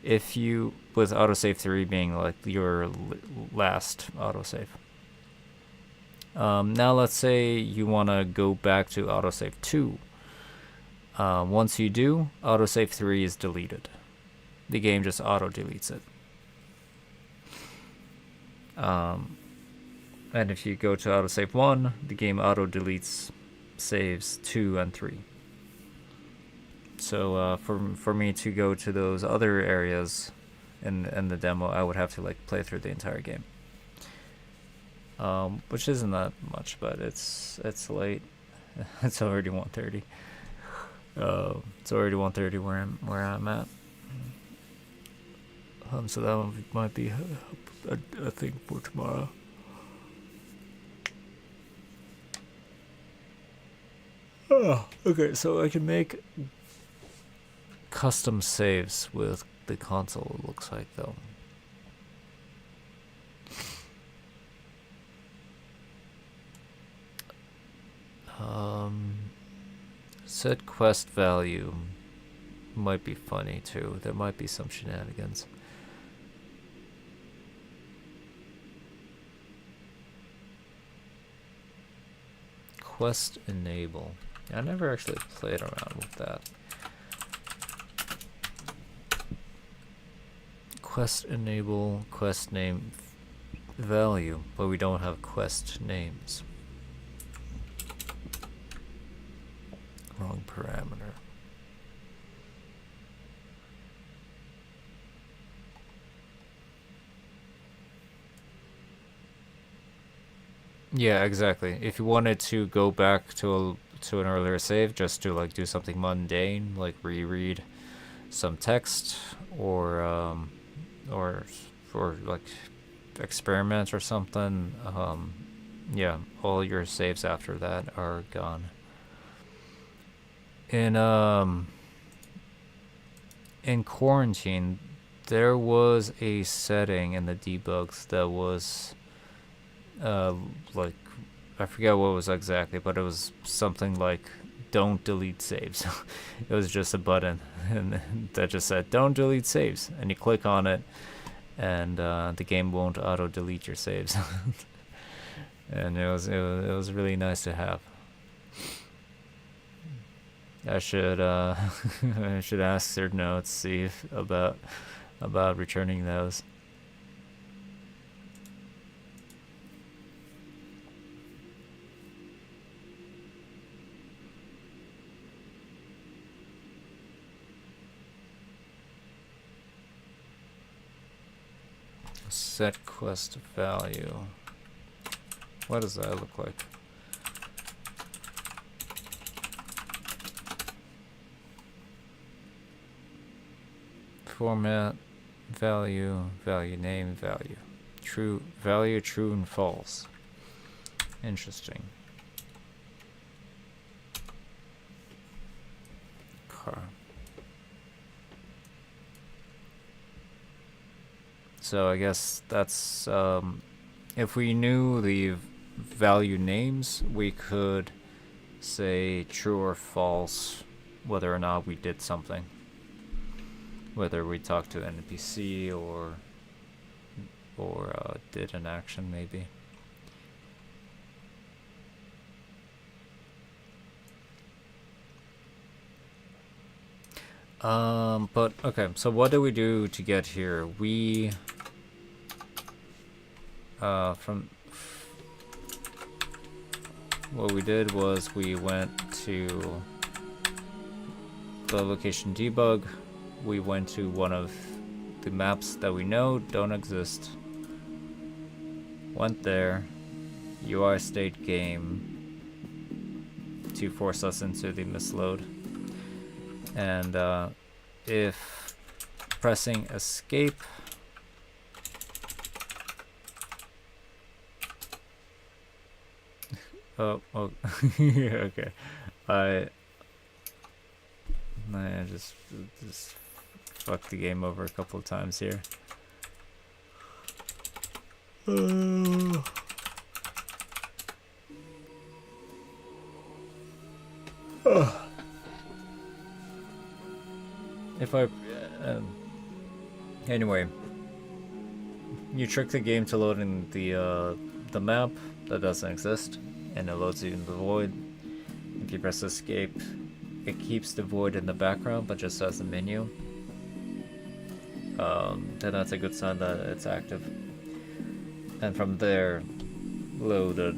If you, with autosave 3 being like your last autosave. Now let's say you want to go back to autosave 2. Once you do, autosave 3 is deleted. The game just auto-deletes it. And if you go to autosave 1, the game auto-deletes saves 2 and 3. So for me to go to those other areas in the demo, I would have to like play through the entire game. Which isn't that much, but it's late. It's already 1:30. It's already 1:30 where I'm at. So that one might be a thing for tomorrow. Oh, okay, so I can make custom saves with the console, it looks like, though. Set quest value might be funny too. There might be some shenanigans. Quest enable. I never actually played around with that. Quest enable, quest name value, but we don't have quest names. Wrong parameter. Yeah, exactly. If you wanted to go back to an earlier save, just to like do something mundane, like reread some text, or like experiment or something, yeah, all your saves after that are gone. In Quarantine, there was a setting in the debugs that was like, I forget what it was exactly, but it was something like don't delete saves. It was just a button and that just said don't delete saves, and you click on it and the game won't auto delete your saves. And it was really nice to have. I should I should ask their notes, see if about returning those. Set quest value. What does that look like? Format, value, value name, value. True, value, true and false. Interesting. Car. So I guess that's, if we knew the value names, we could say true or false whether or not we did something. Whether we talked to an NPC or did an action, maybe. But okay, so what do we do to get here? We from what we did was we went to the location debug. We went to one of the maps that we know don't exist. Went there, UI state game to force us into the misload. And if pressing escape oh okay, I just fucked the game over a couple of times here. If I anyway, you trick the game to load in the map that doesn't exist, and it loads you in the void. If you press escape, it keeps the void in the background but just has the menu. Then that's a good sign that it's active. And from there, load a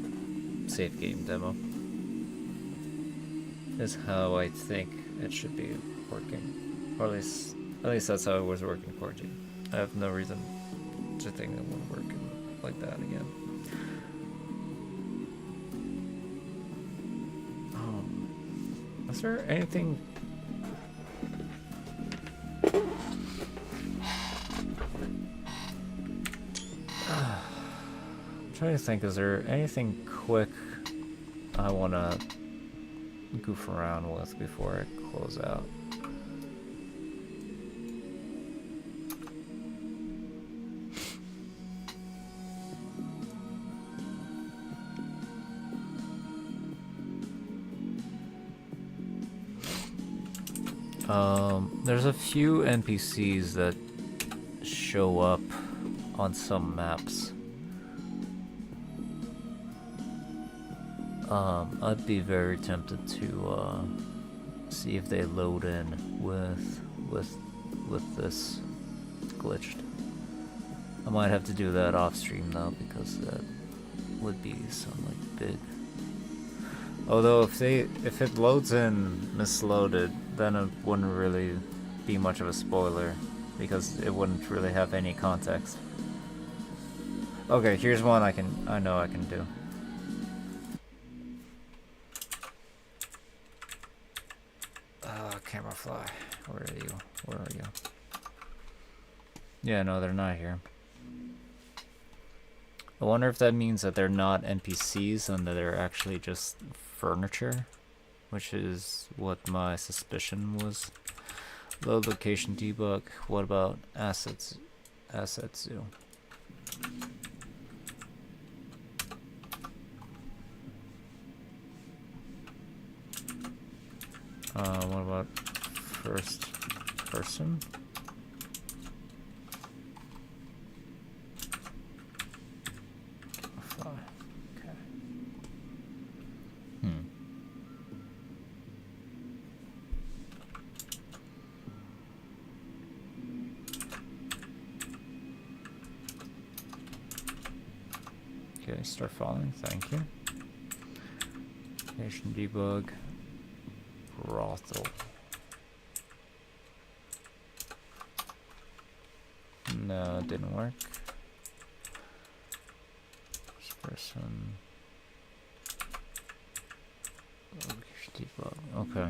save game demo. Is how I think it should be working, or at least that's how it was working in Quarantine. I have no reason to think it won't work like that again. Is there anything? I'm trying to think, is there anything quick I want to goof around with before I close out? There's a few NPCs that show up on some maps. I'd be very tempted to see if they load in with this glitched. I might have to do that off stream though, because that would be some like big. Although if it loads in misloaded, then it wouldn't really be much of a spoiler, because it wouldn't really have any context. Okay, here's one I know I can do. Camera fly. Where are you? Where are you? Yeah, no, they're not here. I wonder if that means that they're not NPCs and that they're actually just furniture, which is what my suspicion was. Load location debug. What about assets? Asset zoo. What about first person? Fly. Okay. Okay, start following. Thank you. Location debug. Brothel. No, it didn't work. First person. Debug. Okay.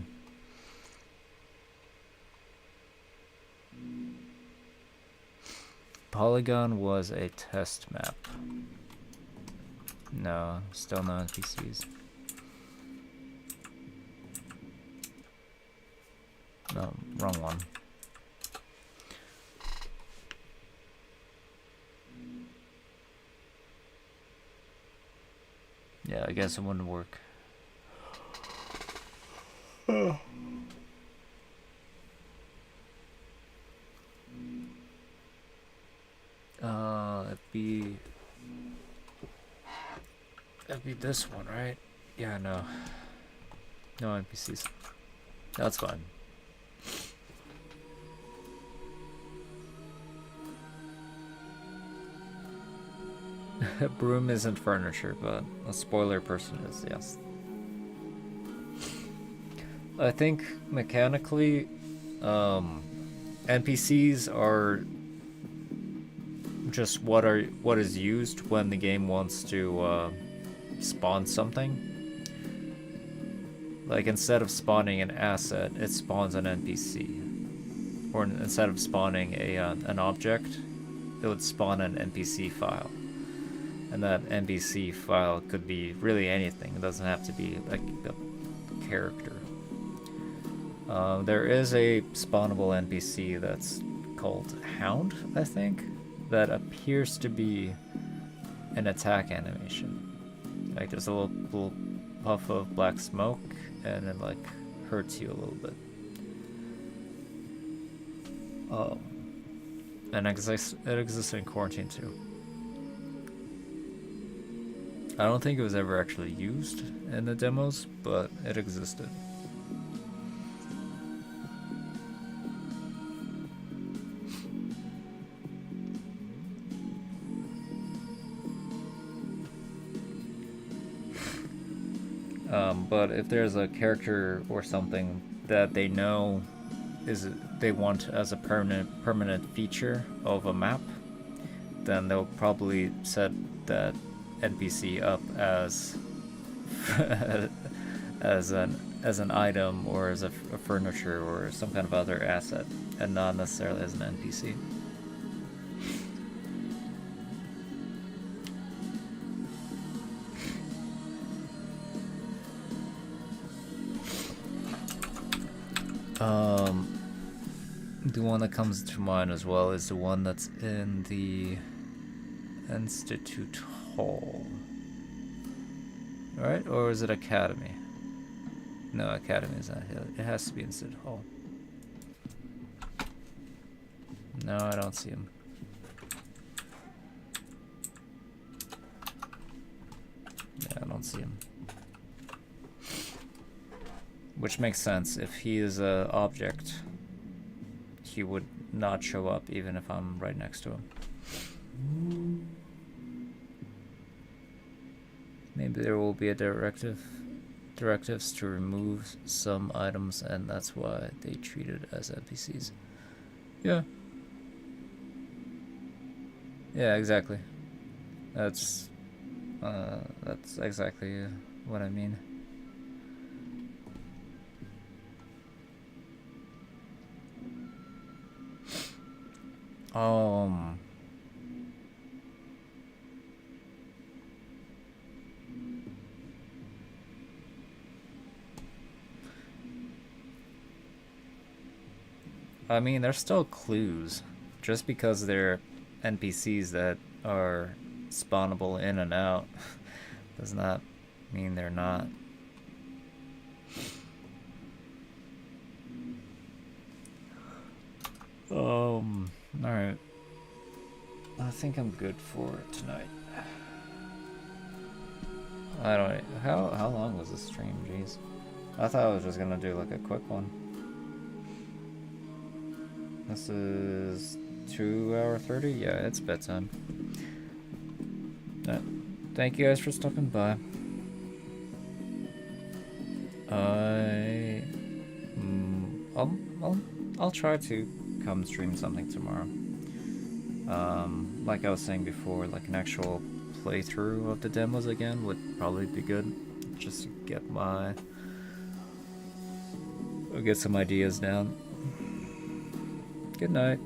Polygon was a test map. No, still no NPCs. No, wrong one. Yeah, I guess it wouldn't work. It'd be this one, right? Yeah, no. No NPCs. That's fine. Broom isn't furniture, but a spoiler person is, yes. I think mechanically, NPCs are just what is used when the game wants to spawn something. Like instead of spawning an asset, it spawns an NPC, or instead of spawning an object, it would spawn an NPC file. And that NPC file could be really anything. It doesn't have to be like a character. There is a spawnable NPC that's called Hound, I think, that appears to be an attack animation. Like there's a little puff of black smoke, and it like hurts you a little bit. And it exists in Quarantine too. I don't think it was ever actually used in the demos, but it existed. But if there's a character or something that they know they want as a permanent feature of a map, then they'll probably set that NPC up as as an item or as a furniture or some kind of other asset, and not necessarily as an NPC. The one that comes to mind as well is the one that's in the Institute Hall. Right? Or is it Academy? No, Academy is not here. It has to be Institute Hall. No, I don't see him. Yeah, I don't see him. Which makes sense. If he is a object, he would not show up even if I'm right next to him. Maybe there will be a directives to remove some items, and that's why they treat it as NPCs. Yeah. Yeah, exactly. That's exactly what I mean. I mean, they're still clues. Just because they're NPCs that are spawnable in and out does not mean they're not. Alright. I think I'm good for tonight. I don't. How long was the stream? Jeez. I thought I was just gonna do like a quick one. This is 2:30. Yeah, it's bedtime. Thank you guys for stopping by. I'll try to come stream something tomorrow. Like I was saying before, like an actual playthrough of the demos again would probably be good. Just to get some ideas down. Good night.